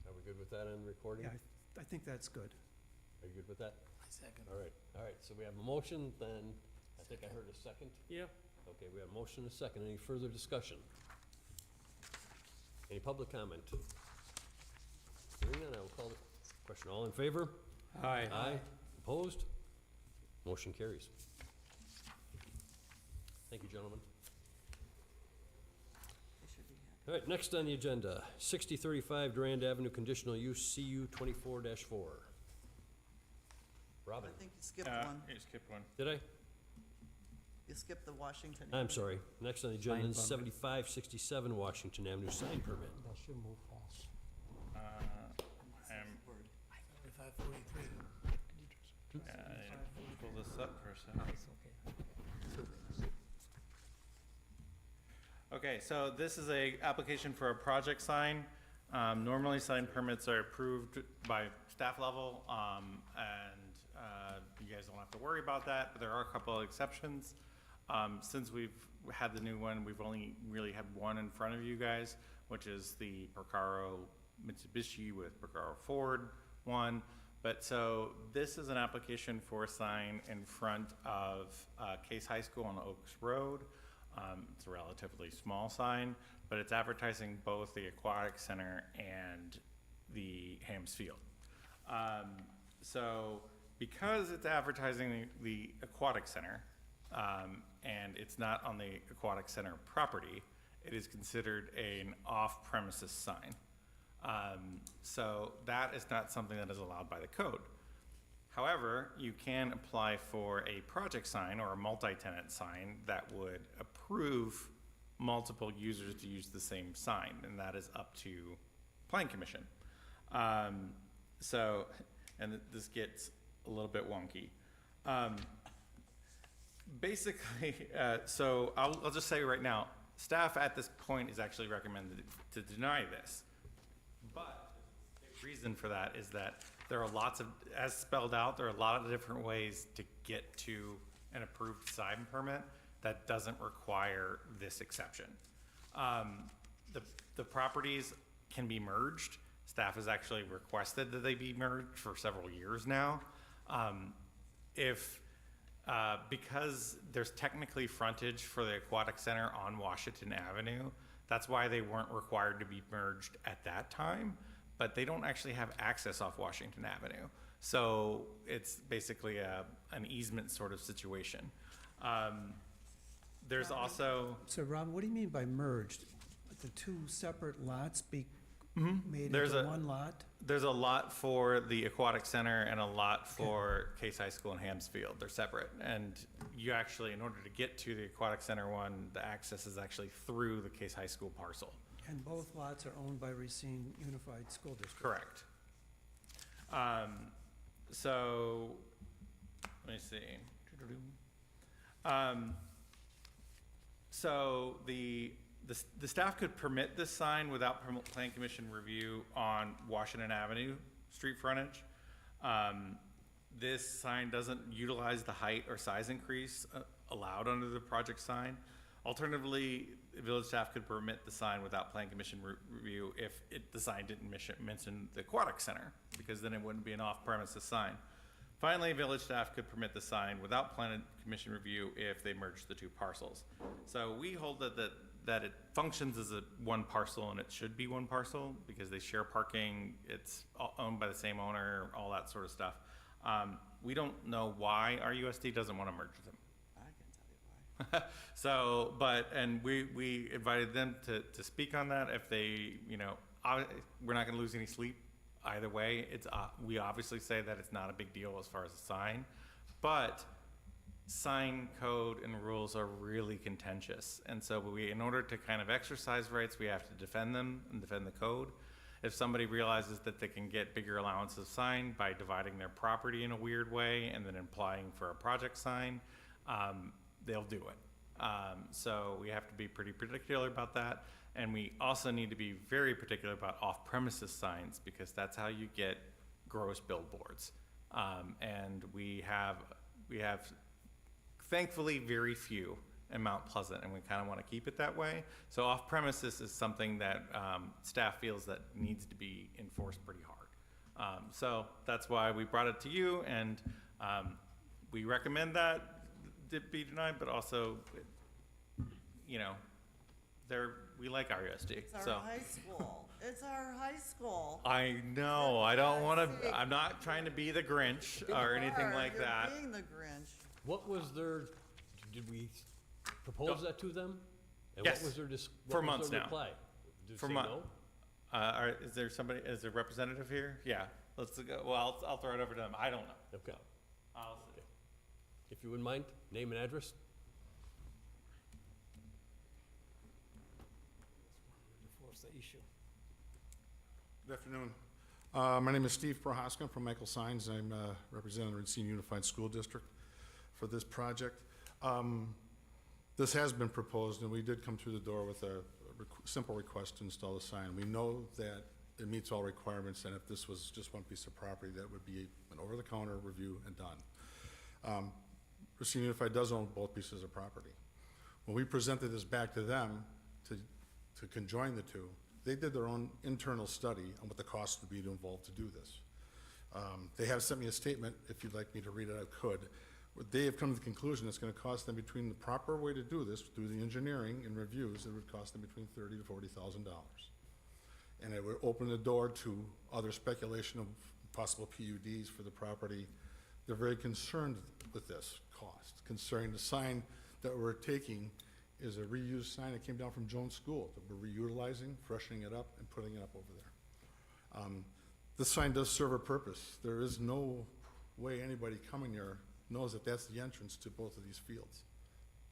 Are we good with that on recording? Yeah, I think that's good. Are you good with that? I second. All right, so we have a motion, then, I think I heard a second? Yeah. Okay, we have a motion and a second. Any further discussion? Any public comment? Hearing none, I will call the question. All in favor? Aye. Aye. Opposed? Motion carries. Thank you, gentlemen. They should be happy. All right, next on the agenda, 6035 Durand Avenue, conditional use, CU 24-4. Robin, I think you skipped one. You skipped one. did I? You skipped the Washington. I'm Avenue. sorry. Next on the agenda is Sign permit. 7567 Washington Avenue, sign permit. That should move fast. I'm, 4543. pull this up for a second. It's okay. Okay, so this is a application for a project sign. Normally, sign permits are approved by staff level, and you guys don't have to worry about that, but there are a couple of exceptions. Since we've had the new one, we've only really had one in front of you guys, which is the Porcaro Mitsubishi with Porcaro Ford one. But so this is an application for a sign in front of Case High School on Oaks Road. It's a relatively small sign, but it's advertising both the Aquatic Center and the Hams Field. So because it's advertising the aquatic center, and it's not on the aquatic center property, it is considered an off-premises sign. So that is not something that is allowed by the code. However, you can apply for a project sign or a multi-tenant sign that would approve multiple users to use the same sign, and that is up to Plan Commission. So, and this gets a little bit wonky. Basically, so I'll just say right now, staff at this point is actually recommended to deny this. But the reason for that is that there are lots of, as spelled out, there are a lot of different ways to get to an approved sign permit that doesn't require this exception. The properties can be merged. Staff has actually requested that they be merged for several years now. Because there's technically frontage for the aquatic center on Washington Avenue, that's why they weren't required to be merged at that time, but they don't actually have access off Washington Avenue. So it's basically an easement sort of situation. There's also, So Rob, what do you mean by merged? The two separate lots be made There's into a- one lot? there's a lot for the aquatic center and a lot for Case High School in Hamsfield. They're separate. And you actually, in order to get to the aquatic center one, the access is actually through the Case High School parcel. And both lots are owned by Racine Unified School District? Correct. So, let me see. So the staff could permit this sign without Plan Commission review on Washington Avenue street frontage. This sign doesn't utilize the height or size increase allowed under the project sign. Alternatively, village staff could permit the sign without Plan Commission review if the sign didn't mention the aquatic center, because then it wouldn't be an off-premises sign. Finally, village staff could permit the sign without Plan Commission review if they merge the two parcels. So we hold that it functions as one parcel, and it should be one parcel because they share parking, it's owned by the same owner, all that sort of stuff. We don't know why our USD doesn't want to merge them. I can tell you why. So, and we invited them to speak on that. If they, we're not gonna lose any sleep either way. We obviously say that it's not a big deal as far as a sign, but sign code and rules are really contentious. And so in order to kind of exercise rights, we have to defend them and defend the code. If somebody realizes that they can get bigger allowances of sign by dividing their property in a weird way and then applying for a project sign, they'll do it. So we have to be pretty particular about that. And we also need to be very particular about off-premises signs, because that's how you get gross billboards. And we have thankfully very few in Mount Pleasant, and we kind of want to keep it that way. So off-premises is something that staff feels that needs to be enforced pretty hard. So that's why we brought it to you, and we recommend that it be denied, but also, we like our USD. It's So our high school. It's our high school. I know, I don't want to, I'm not trying to be the Grinch or anything like that. You're being the Grinch. What was did we propose that to them? And Yes. what was their For months now. reply? Did For they say mon- no? Is there somebody, is there a representative here? Yeah, let's go, well, I'll throw it over to them. I don't know. Okay. I'll see. If you wouldn't mind, name and address? Force the issue. Good afternoon. My name is Steve Prohaska. I'm from Michael Signs. I'm representing the Racine Unified School District for this project. This has been proposed, and we did come through the door with a simple request to install a sign. We know that it meets all requirements, and if this was just one piece of property, that would be an over-the-counter review and done. Racine Unified does own both pieces of property. When we presented this back to them to conjoin the two, they did their own internal study on what the cost would be to involve to do this. They have sent me a statement. If you'd like me to read it, I could. They have come to the conclusion it's going to cost them, between the proper way to do this, through the engineering and reviews, it would cost them between $30,000 to $40,000. And it would open the door to other speculation of possible PUDs for the property they're very concerned with this cost, concerning the sign that we're taking is a reused sign that came down from Jones School, that we're reutilizing, freshening it up, and putting it up over there. This sign does serve a purpose. There is no way anybody coming there knows that that's the entrance to both of these fields.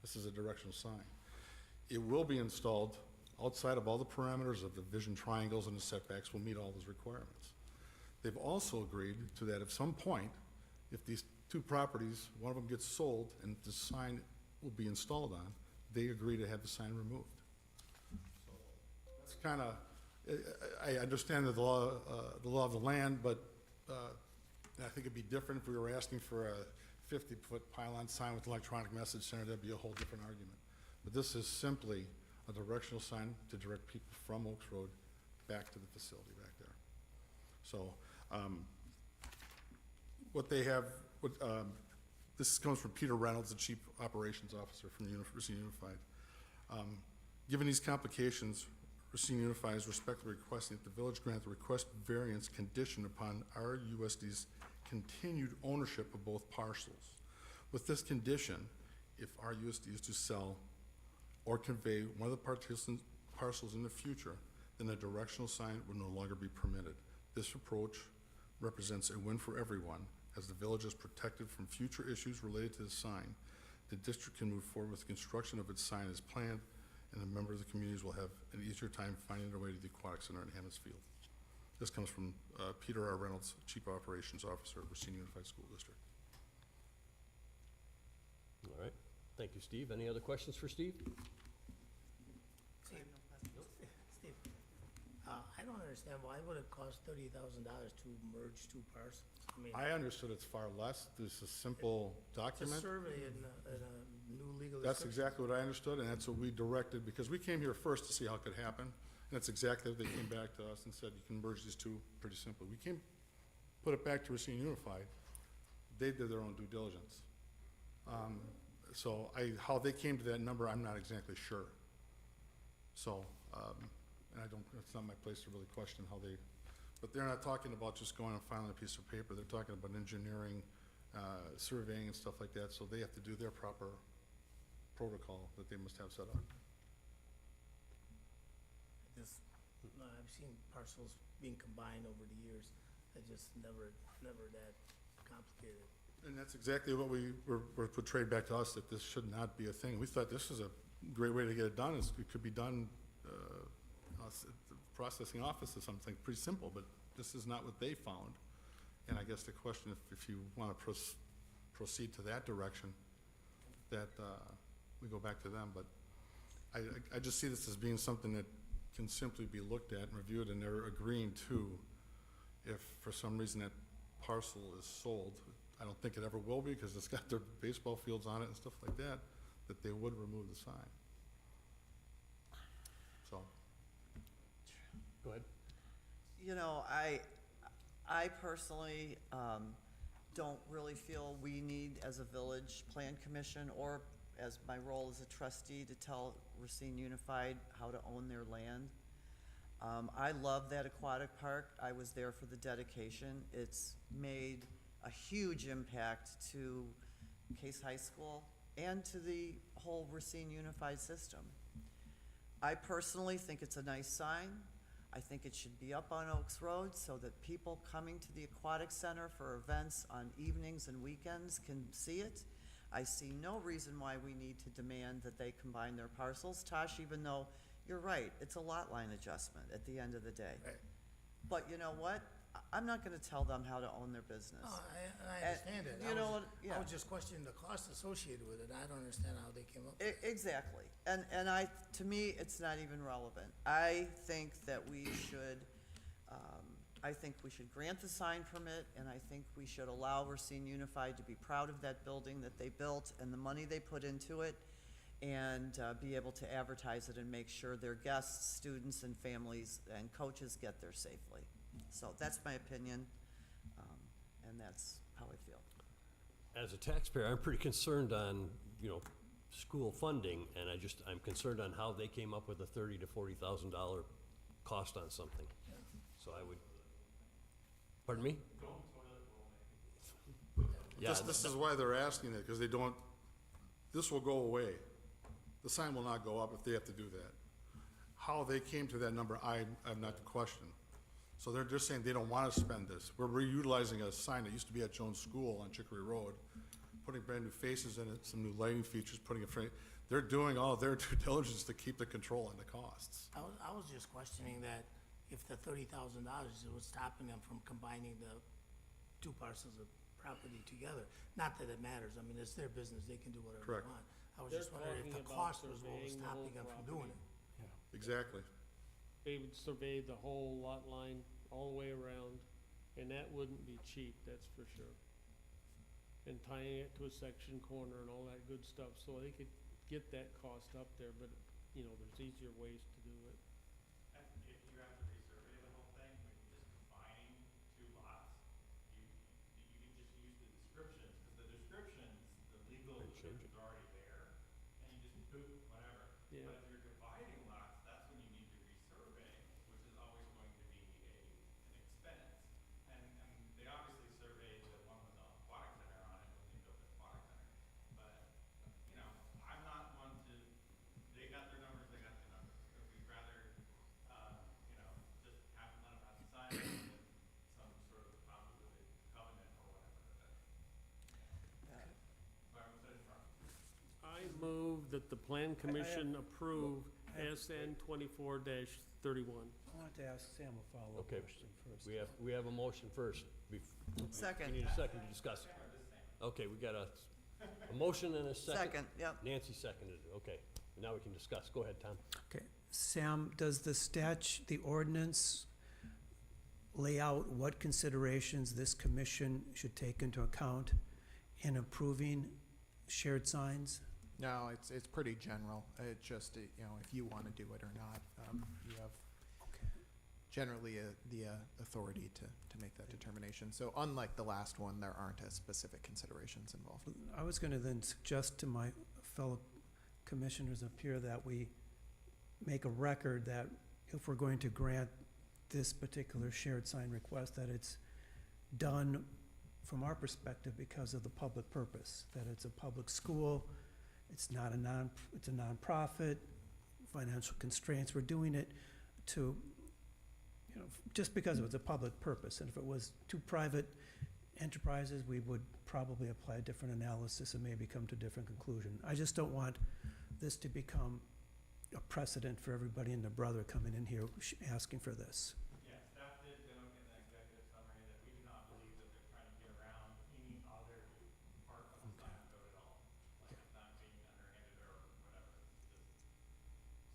This is a directional sign. It will be installed outside of all the parameters of the vision triangles and the setbacks, will meet all those requirements. They've also agreed to that at some point, if these two properties, one of them gets sold and the sign will be installed on, they agree to have the sign removed. So it's kind of, I understand that the law of the land, but I think it'd be different if we were asking for a 50-foot pylon sign with electronic message center. That'd be a whole different argument. But this is simply a directional sign to direct people from Oaks Road back to the facility back there. So what they have, this comes from Peter Reynolds, the Chief Operations Officer from Racine Unified. Given these complications, Racine Unified is respectfully requesting that the village grant the request variance conditioned upon RUSD's continued ownership of both parcels. With this condition, if RUSD is to sell or convey one of the parcels in the future, then a directional sign would no longer be permitted. This approach represents a win for everyone, as the village is protected from future issues related to the sign. The district can move forward with the construction of its sign as planned, and the members of the communities will have an easier time finding their way to the Aquatic Center in Hammons Field. This comes from Peter R. Reynolds, Chief Operations Officer of Racine Unified School District. All right, thank you, Steve. Any other questions for Steve? Steve, I don't understand, why would it cost $30,000 to merge two parcels? I mean, I understood it's far less. This is a simple it's a document. survey and a new legal That's description. exactly what I understood, and that's what we directed, because we came here first to see how it could happen. And that's exactly what they came back to us and said, you can merge these two pretty simply. We came, put it back to Racine Unified. They did their own due diligence. So how they came to that number, I'm not exactly sure. So, and it's not my place to really question how they, but they're not talking about just going and filing a piece of paper. They're talking about engineering, surveying and stuff like that, so they have to do their proper protocol that they must have set up. I've seen parcels being combined over the years, I just never that complicated. And that's exactly what we were portrayed back to us, that this should not be a thing. We thought this is a great way to get it done. It could be done at the processing office or something pretty simple, but this is not what they found. And I guess the question, if you want to proceed to that direction, that we go back to them. But I just see this as being something that can simply be looked at and reviewed, and they're agreeing to, if for some reason that parcel is sold, I don't think it ever will be, because it's got their baseball fields on it and stuff like that, that they would remove the sign. So. Go ahead. You know, I personally don't really feel we need, as a village plan commission, or as my role as a trustee, to tell Racine Unified how to own their land. I love that aquatic park. I was there for the dedication. It's made a huge impact to Case High School and to the whole Racine Unified system. I personally think it's a nice sign. I think it should be up on Oaks Road so that people coming to the Aquatic Center for events on evenings and weekends can see it. I see no reason why we need to demand that they combine their parcels, Tosh, even though you're right, it's a lot line adjustment at the end of the day. Right. But you know what? I'm not gonna tell them how to own their business. No, I understand it. You know what, yeah. I was just questioning the cost associated with it. I don't understand how they came up. Exactly, and to me, it's not even relevant. I think that we should, grant the sign permit, and I think we should allow Racine Unified to be proud of that building that they built and the money they put into it, and be able to advertise it and make sure their guests, students, and families and coaches get there safely. So that's my opinion, and that's how I feel. As a taxpayer, I'm pretty concerned on, school funding, and I'm concerned on how they came up with a $30,000 to $40,000 cost on something. So I would, pardon me? Yeah, This is why they're asking it, because they don't, this will go away. The sign will not go up if they have to do that. How they came to that number, I have not the question. So they're just saying they don't want to spend this. We're reutilizing a sign that used to be at Jones School on Chicory Road, putting brand new faces in it, some new lighting features, putting it frame. They're doing all their due diligence to keep the control on the costs. I was just questioning that if the $30,000 was stopping them from combining the two parcels of property together. Not that it matters, I mean, it's their business, they can do whatever Correct. they want. I was just wondering if the cost was what was stopping them from doing it. Exactly. They would survey the whole lot line all the way around, and that wouldn't be cheap, that's for sure. And tying it to a section corner and all that good stuff, so they could get that cost up there, but, you know, there's easier ways to do it. If you have to resurvey the whole thing, just combining two lots, you can just use the descriptions, because the descriptions, the legal descriptions are already there, and you just do whatever. Yeah. But if you're dividing lots, that's when you need to resurvey, which is always going to be an expense. And they obviously surveyed the one with the aquatic center on it when they built the aquatic center. But, you know, I'm not one to, they got their numbers, they got their numbers. If we'd rather, you know, just have them let them have the sign than some sort of complicated covenant or whatever. Sorry, what's that in front? I move that the plan commission approve SN 24-31. I want to ask Sam a follow-up Okay. question first. We have a motion first. Second. We need a second to discuss it. Okay, we got a motion and a second. Second, yep. Nancy seconded it, okay. Now we can discuss. Go ahead, Tom. Okay, Sam, does the ordinance lay out what considerations this commission should take into account in approving shared signs? No, it's pretty general. It just, you know, if you want to do it or not, you have generally the authority to make that determination. So unlike the last one, there aren't as specific considerations involved. I was going to then suggest to my fellow commissioners up here that we make a record that if we're going to grant this particular shared sign request, that it's done from our perspective because of the public purpose, that it's a public school, it's not it's a nonprofit, financial constraints, we're doing it to, you know, just because it was a public purpose. And if it was two private enterprises, we would probably apply a different analysis and maybe come to a different conclusion. I just don't want this to become a precedent for everybody and their brother coming in here asking for this. Yeah, staff did note in the executive summary that we do not believe that they're trying to get around any other part of the sign code at all. Like it's not being underhanded or whatever. It's just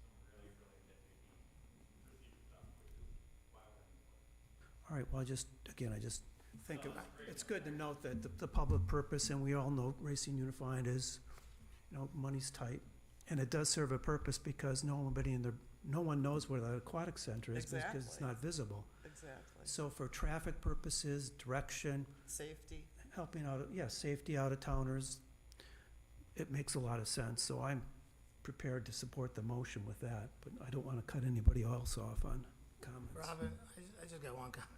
some really, really nitpicky procedure stuff, which is why we're in this place. All right, well, I just think it's good to note that the public purpose, and we all know Racine Unified is, you know, money's tight. And it does serve a purpose because no one knows where the aquatic center is because it's Exactly. not visible. Exactly. So for traffic purposes, direction, Safety. helping out, safety out-of-towners, it makes a lot of sense. So I'm prepared to support the motion with that, but I don't want to cut anybody else off on comments. Robin, I just got one comment.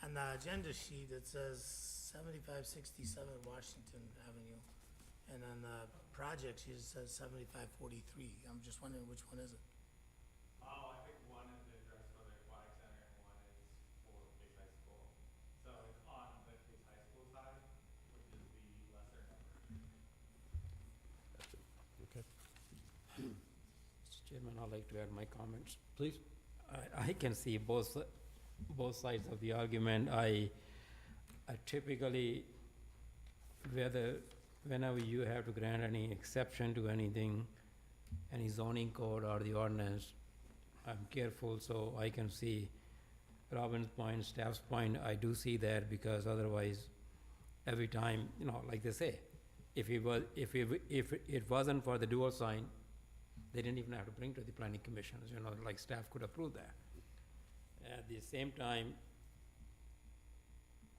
On the agenda sheet, it says 7567 Washington Avenue. And on the project sheet, it says 7543. I'm just wondering which one is it? Oh, I think one is the address for the aquatic center and one is for Case High School. So it's on the Case High School side, which is the lesser number. Okay. Mr. Chairman, I'd like to add my comments. Please. I can see both sides of the argument. I typically, whenever you have to grant any exception to anything, any zoning code or the ordinance, I'm careful so I can see Robin's point, staff's point. I do see that because otherwise, every time, you know, like they say, if it wasn't for the dual sign, they didn't even have to bring to the planning commissions, you know, like staff could approve that. At the same time,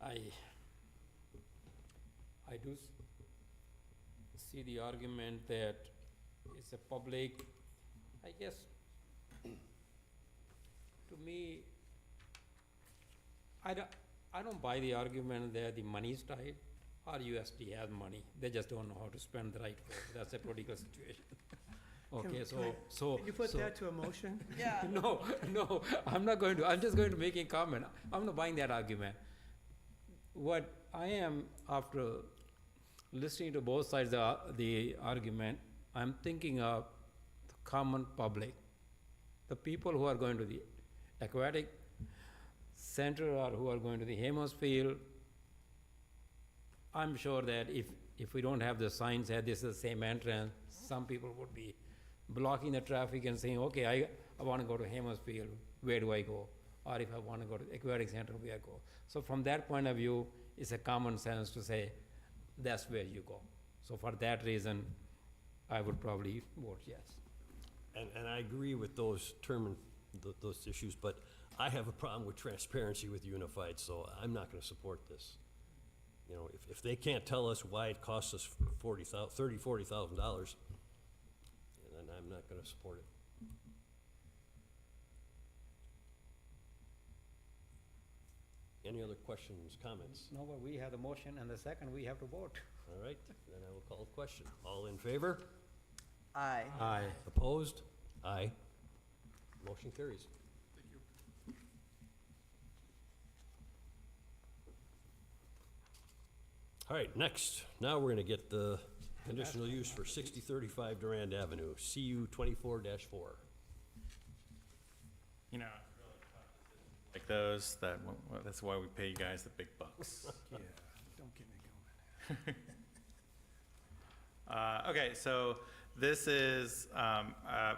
I do see the argument that it's a public, I guess, to me, I don't buy the argument that the money is tight. Our USD has money, they just don't know how to spend the right way, that's a political situation. Okay, so. Can you put so- that to a motion? Yeah. No, no, I'm not going to, I'm just going to make a comment. I'm not buying that argument. What I am, after listening to both sides of the argument, I'm thinking of the common public. The people who are going to the aquatic center or who are going to the Hamos Field. I'm sure that if we don't have the signs that this is the same entrance, some people would be blocking the traffic and saying, okay, I want to go to Hamos Field, where do I go? Or if I want to go to the aquatic center, where I go? So from that point of view, it's a common sense to say, that's where you go. So for that reason, I would probably vote yes. And I agree with those those issues, but I have a problem with transparency with Unified, so I'm not gonna support this. You know, if they can't tell us why it costs us $40,000, then I'm not gonna support it. Any other questions, comments? No, but we have the motion and the second, we have to vote. All right, then I will call the question. All in favor? Aye. Aye. Opposed? Aye. Motion carries. All right, next, now we're gonna get the conditional use for 6035 Durand Avenue, CU 24-4. You know, like those, that's why we pay you guys the big bucks. Yeah, don't get me going. Okay, so this is a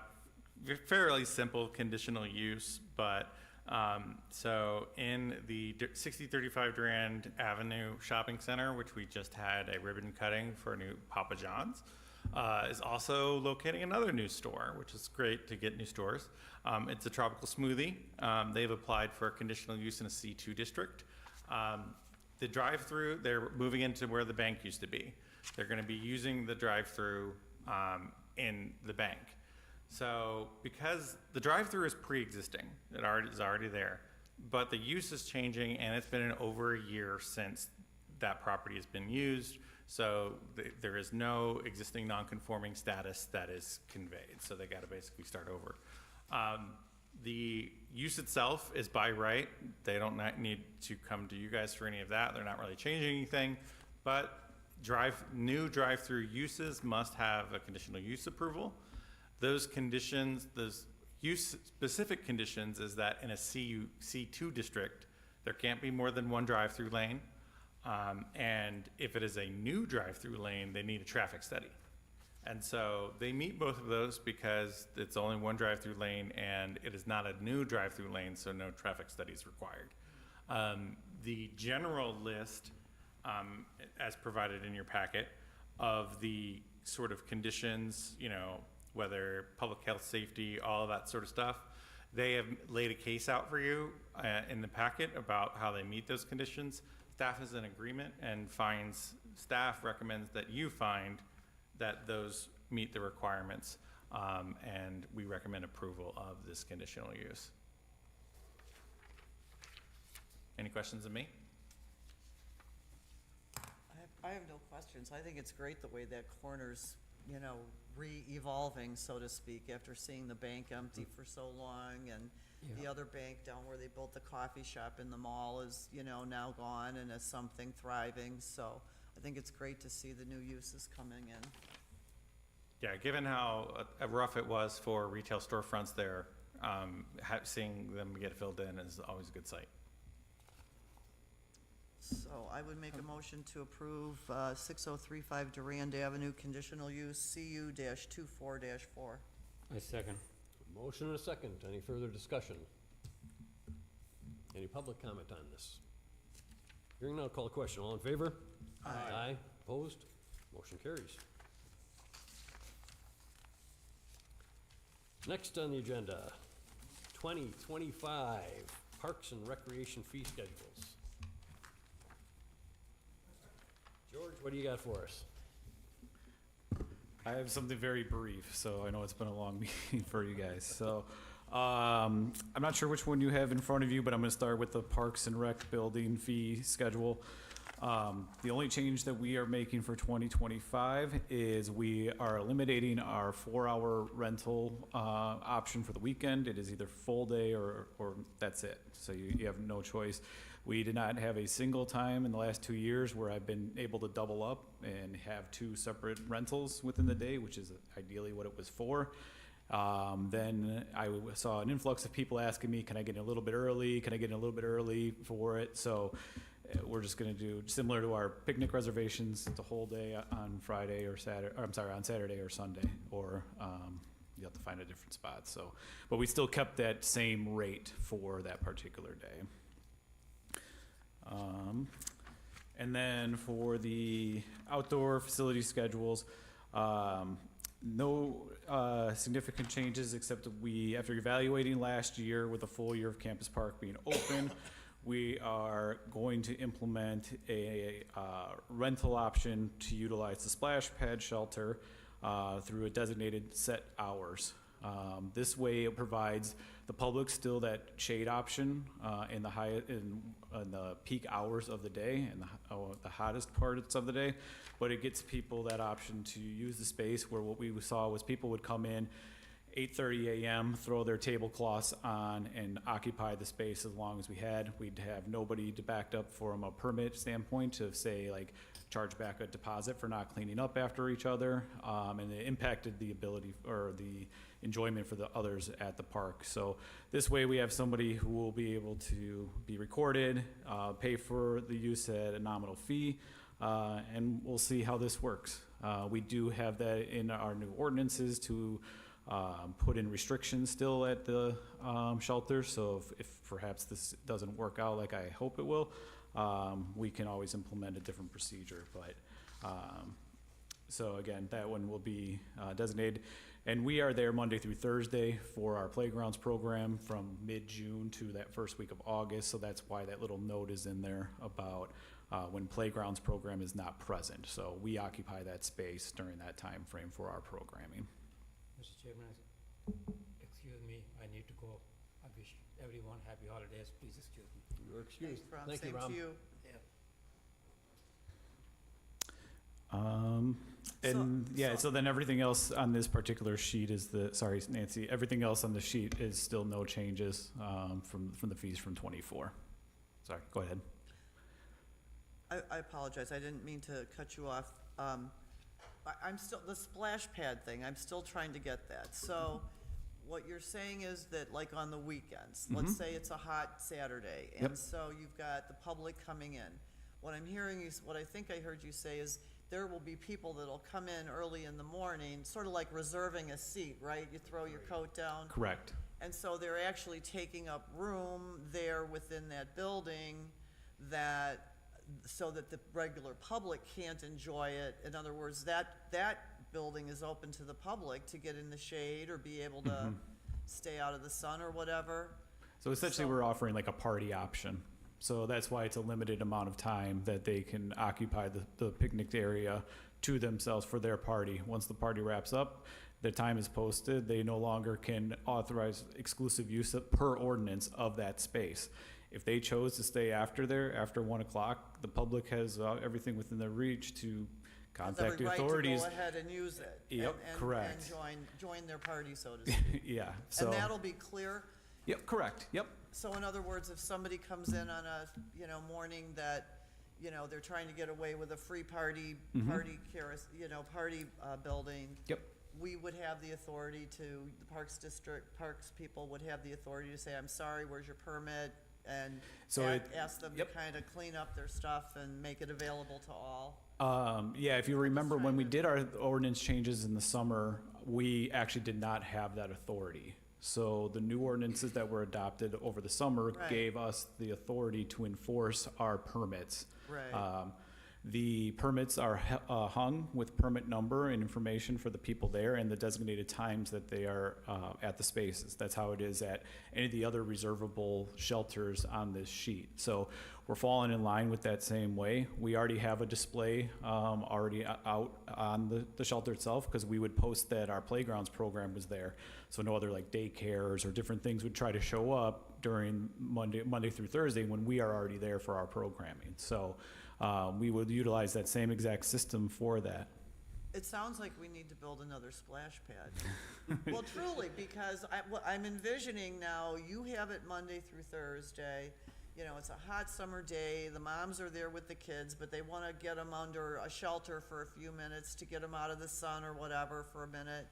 fairly simple conditional use, but so in the 6035 Durand Avenue Shopping Center, which we just had a ribbon cutting for a new Papa John's, is also locating another new store, which is great to get new stores. It's a tropical smoothie. They've applied for a conditional use in a C2 district. The drive-through, they're moving into where the bank used to be. They're gonna be using the drive-through in the bank. So because the drive-through is pre-existing, it is already there, but the use is changing and it's been over a year since that property has been used. So there is no existing non-conforming status that is conveyed. So they gotta basically start over. The use itself is by right. They don't need to come to you guys for any of that. They're not really changing anything, but new drive-through uses must have a conditional use approval. Those conditions, those use-specific conditions is that in a C2 district, there can't be more than one drive-through lane. And if it is a new drive-through lane, they need a traffic study. And so they meet both of those because it's only one drive-through lane and it is not a new drive-through lane, so no traffic study is required. The general list, as provided in your packet, of the sort of conditions, you know, whether public health, safety, all of that sort of stuff, they have laid a case out for you in the packet about how they meet those conditions. Staff is in agreement and staff recommends that you find that those meet the requirements, and we recommend approval of this conditional use. Any questions of me? I have no questions. I think it's great the way that corner's, you know, re-evolving, so to speak, after seeing the bank empty for so long, and the other bank down where they built the coffee shop in the mall is, you know, now gone and is something thriving. So I think it's great to see the new uses coming in. Yeah, given how rough it was for retail storefronts there, seeing them get filled in is always a good sight. So I would make a motion to approve 6035 Durand Avenue, conditional use CU-24-4. I second. Motion and a second. Any further discussion? Any public comment on this? Hearing none, I'll call the question. All in favor? Aye. Aye. Opposed? Motion carries. Next on the agenda, 2025 Parks and Recreation fee schedules. George, what do you got for us? I have something very brief, so I know it's been a long meeting for you guys. So I'm not sure which one you have in front of you, but I'm going to start with the Parks and Rec building fee schedule. The only change that we are making for 2025 is we are eliminating our 4-hour rental option for the weekend. It is either full day or that's it. So you have no choice. We did not have a single time in the last 2 years where I've been able to double up and have 2 separate rentals within the day, which is ideally what it was for. Then I saw an influx of people asking me, can I get in a little bit early? Can I get in a little bit early for it? So we're just gonna do similar to our picnic reservations, the whole day on Friday or Saturday, or I'm sorry, on Saturday or Sunday, or you have to find a different spot. So, but we still kept that same rate for that particular day. And then for the outdoor facility schedules, no significant changes except that we, after evaluating last year with a full year of Campus Park being open, we are going to implement a rental option to utilize the splash pad shelter through a designated set hours. This way it provides the public still that shade option in the peak hours of the day and the hottest parts of the day, but it gets people that option to use the space where what we saw was people would come in 8:30 a.m., throw their tablecloths on and occupy the space as long as we had. We'd have nobody to back up from a permit standpoint to say like charge back a deposit for not cleaning up after each other, and it impacted the ability or the enjoyment for the others at the park. So this way we have somebody who will be able to be recorded, pay for the use at a nominal fee, and we'll see how this works. We do have that in our new ordinances to put in restrictions still at the shelter. So if perhaps this doesn't work out like I hope it will, we can always implement a different procedure. But so again, that one will be designated. And we are there Monday through Thursday for our playgrounds program from mid-June to that first week of August. So that's why that little note is in there about when playgrounds program is not present. So we occupy that space during that time frame for our programming. Mr. Chairman, excuse me, I need to go. I wish everyone happy holidays. Please excuse me. You're excused. Thanks, Ron. Thank you, Same Ron. to you. And so then everything else on this particular sheet is sorry, Nancy, everything else on the sheet is still no changes from the fees from 24. Sorry, go ahead. I apologize, I didn't mean to cut you off. I'm still, the splash pad thing, I'm still trying to get that. So what you're saying is that like on the weekends, let's say it's a hot Saturday, and so you've got the public coming in. What I'm hearing you, what I think I heard you say is there will be people that'll come in early in the morning, sort of like reserving a seat, right? You throw your coat down. Correct. And so they're actually taking up room there within that building so that the regular public can't enjoy it. In other words, that building is open to the public to get in the shade or be able to stay out of the sun or whatever. So essentially we're offering like a party option. So that's why it's a limited amount of time that they can occupy the picnic area to themselves for their party. Once the party wraps up, the time is posted. They no longer can authorize exclusive use per ordinance of that space. If they chose to stay after 1 o'clock, the public has everything within their reach to contact the authorities. Has every right to go ahead and use it. Yep, and correct. And join their party, so to speak. Yeah. So. And that'll be clear? Yep, correct. Yep. So in other words, if somebody comes in on a, morning that, they're trying to get away with a free party building. Yep. We would have the authority the Parks people would have the authority to say, I'm sorry, where's your permit? And ask them to kind of clean up their stuff and make it available to all. Yeah, if you remember when we did our ordinance changes in the summer, we actually did not have that authority. So the new ordinances that were adopted over the summer gave us the authority to enforce our permits. Right. The permits are hung with permit number and information for the people there and the designated times that they are at the spaces. That's how it is at any of the other reservable shelters on this sheet. So we're falling in line with that same way. We already have a display already out on the shelter itself, because we would post that our playgrounds program was there. So no other like daycares or different things would try to show up during Monday through Thursday when we are already there for our programming. So we would utilize that same exact system for that. It sounds like we need to build another splash pad. Well, truly, because I'm envisioning now, you have it Monday through Thursday. You know, it's a hot summer day, the moms are there with the kids, but they want to get them under a shelter for a few minutes to get them out of the sun or whatever for a minute.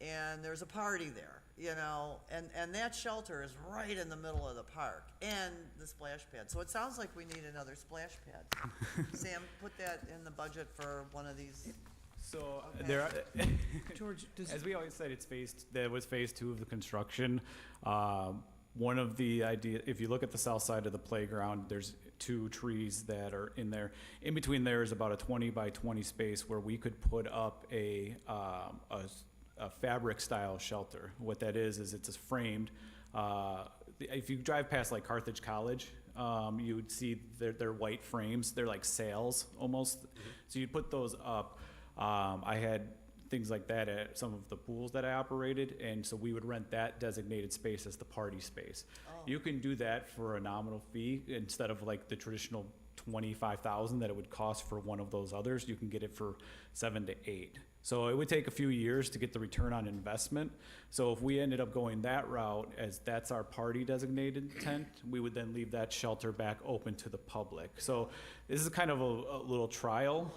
And there's a party there, you know, and that shelter is right in the middle of the park and the splash pad. So it sounds like we need another splash pad. Sam, put that in the budget for one of these. So Okay. there are, George, as we always said, that was phase 2 of the construction. One of the idea, if you look at the south side of the playground, there's 2 trees that are in there. In between there is about a 20 by 20 space where we could put up a fabric style shelter. What that is it's a framed, if you drive past like Carthage College, you would see their white frames. They're like sails almost. So you'd put those up. I had things like that at some of the pools that I operated, and so we would rent that designated space as the party space. You can do that for a nominal fee instead of like the traditional $25,000 that it would cost for one of those others. You can get it for 7 to 8. So it would take a few years to get the return on investment. So if we ended up going that route, as that's our party designated tent, we would then leave that shelter back open to the public. So this is kind of a little trial,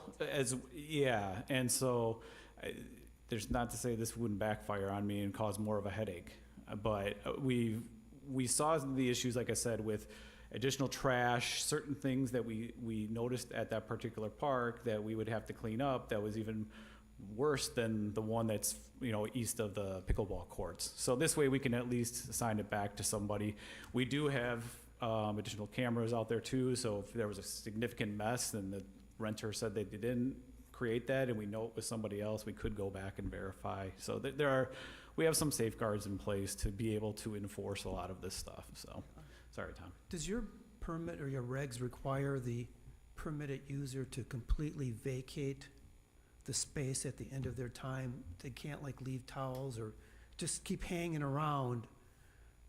and so there's not to say this wouldn't backfire on me and cause more of a headache, but we saw the issues, like I said, with additional trash, certain things that we noticed at that particular park that we would have to clean up that was even worse than the one that's, you know, east of the pickleball courts. So this way we can at least assign it back to somebody. We do have additional cameras out there too, so if there was a significant mess and the renter said they didn't create that and we know it was somebody else, we could go back and verify. So we have some safeguards in place to be able to enforce a lot of this stuff. So, sorry, Tom. Does your permit or your regs require the permitted user to completely vacate the space at the end of their time? They can't like leave towels or just keep hanging around.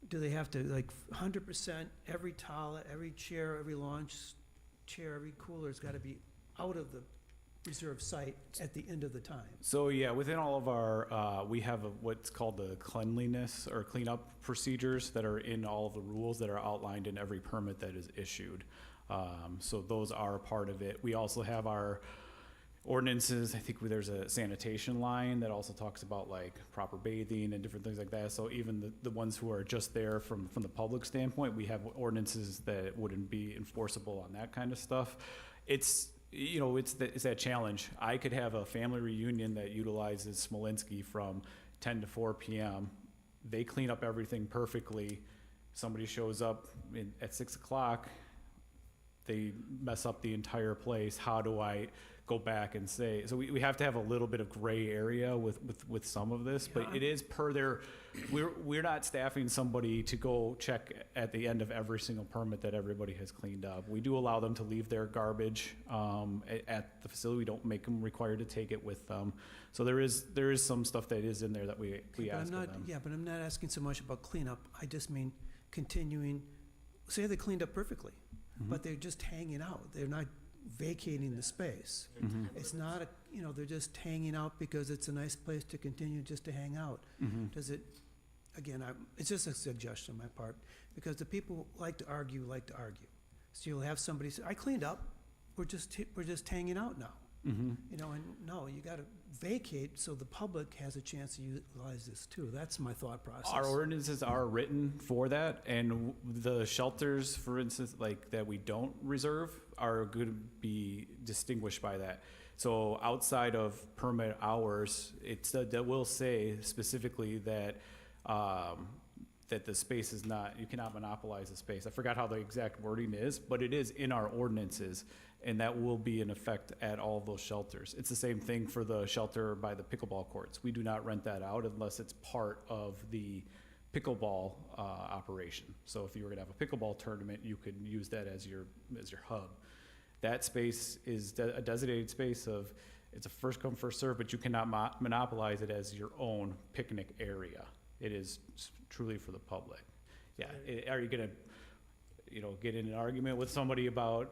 Do they have to like 100% every towel, every chair, every launch chair, every cooler's got to be out of the reserved site at the end of the time? So yeah, within all of our, we have what's called the cleanliness or cleanup procedures that are in all of the rules that are outlined in every permit that is issued. So those are a part of it. We also have our ordinances. I think there's a sanitation line that also talks about like proper bathing and different things like that. So even the ones who are just there from the public standpoint, we have ordinances that wouldn't be enforceable on that kind of stuff. It's, you know, it's that challenge. I could have a family reunion that utilizes Smolinski from 10 to 4 p.m. They clean up everything perfectly. Somebody shows up at 6 o'clock. They mess up the entire place. How do I go back and say? So we have to have a little bit of gray area with some of this, but it is per their, we're not staffing somebody to go check at the end of every single permit that everybody has cleaned up. We do allow them to leave their garbage at the facility. We don't make them required to take it with them. So there is some stuff that is in there that we ask of them. Yeah, but I'm not asking so much about cleanup. I just mean continuing, say they cleaned up perfectly, but they're just hanging out. They're not vacating the space. It's not they're just hanging out because it's a nice place to continue just to hang out. Does it, again, it's just a suggestion on my part, because the people like to argue. So you'll have somebody say, I cleaned up, we're just hanging out now. And no, you gotta vacate so the public has a chance to utilize this too. That's my thought process. Our ordinances are written for that, and the shelters, for instance, like that we don't reserve, are going to be distinguished by that. So outside of permit hours, that will say specifically that that the space is not, you cannot monopolize the space. I forgot how the exact wording is, but it is in our ordinances, and that will be in effect at all of those shelters. It's the same thing for the shelter by the pickleball courts. We do not rent that out unless it's part of the pickleball operation. So if you were gonna have a pickleball tournament, you could use that as your hub. That space is a designated space of, it's a first come, first serve, but you cannot monopolize it as your own picnic area. It is truly for the public. Yeah, are you gonna, get in an argument with somebody about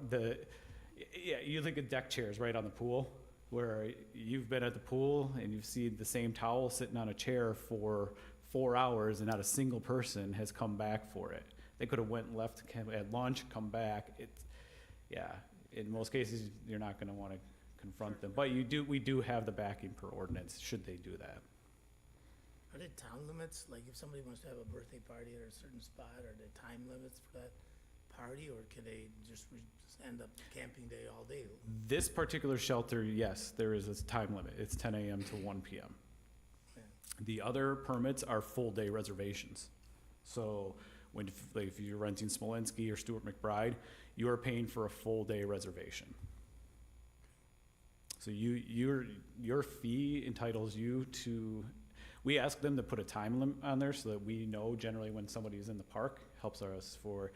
you think of deck chairs right on the pool, where you've been at the pool and you've seen the same towel sitting on a chair for 4 hours and not a single person has come back for it. They could have went and left at lunch, come back. In most cases, you're not gonna wanna confront them, but we do have the backing per ordinance, should they do that. Are there town limits? Like if somebody wants to have a birthday party at a certain spot, are there time limits for that party, or can they just end up camping day all day? This particular shelter, yes, there is a time limit. It's 10 a.m. to 1 p.m. Yeah. The other permits are full-day reservations. So if you're renting Smolenski or Stuart McBride, you are paying for a full-day reservation. So your fee entitles you to, we ask them to put a time limit on there so that we know generally when somebody is in the park, helps us for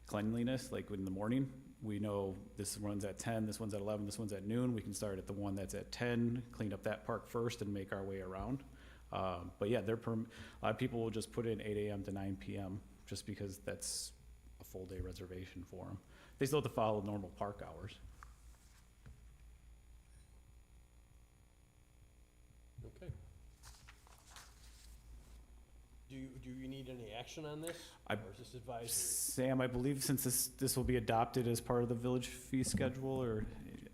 cleanliness, like in the morning. We know this runs at 10, this one's at 11, this one's at noon. We can start at the one that's at 10, clean up that park first and make our way around. But yeah, a lot of people will just put in 8 a.m. to 9 p.m. just because that's a full day reservation for them. They still have to follow normal park hours. Okay. Do you need any action on this? I- Or is this advisory? Sam, I believe since this will be adopted as part of the village fee schedule, or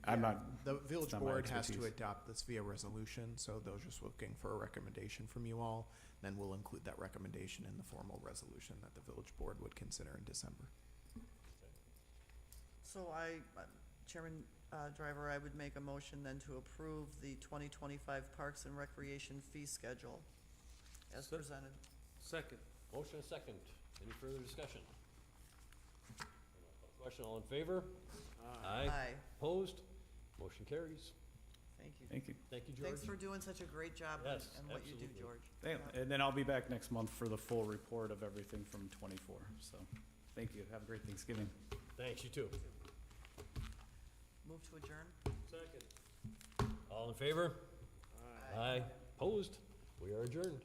I'm not. The village it's not my board has to expertise. adopt this via resolution, so they're just looking for a recommendation from you all. Then we'll include that recommendation in the formal resolution that the village board would consider in December. So Chairman Driver, I would make a motion then to approve the 2025 Parks and Recreation fee schedule as presented. Second. Motion and second. Any further discussion? Question, all in favor? Aye. Opposed? Motion carries. Thank you. Thank you. Thank you, George. Thanks for doing such a great job Yes, and what you do, absolutely. George. And then I'll be back next month for the full report of everything from 24. So, thank you. Have a great Thanksgiving. Thanks, you too. Move to adjourn? Second. All in favor? Aye. Opposed? We are adjourned.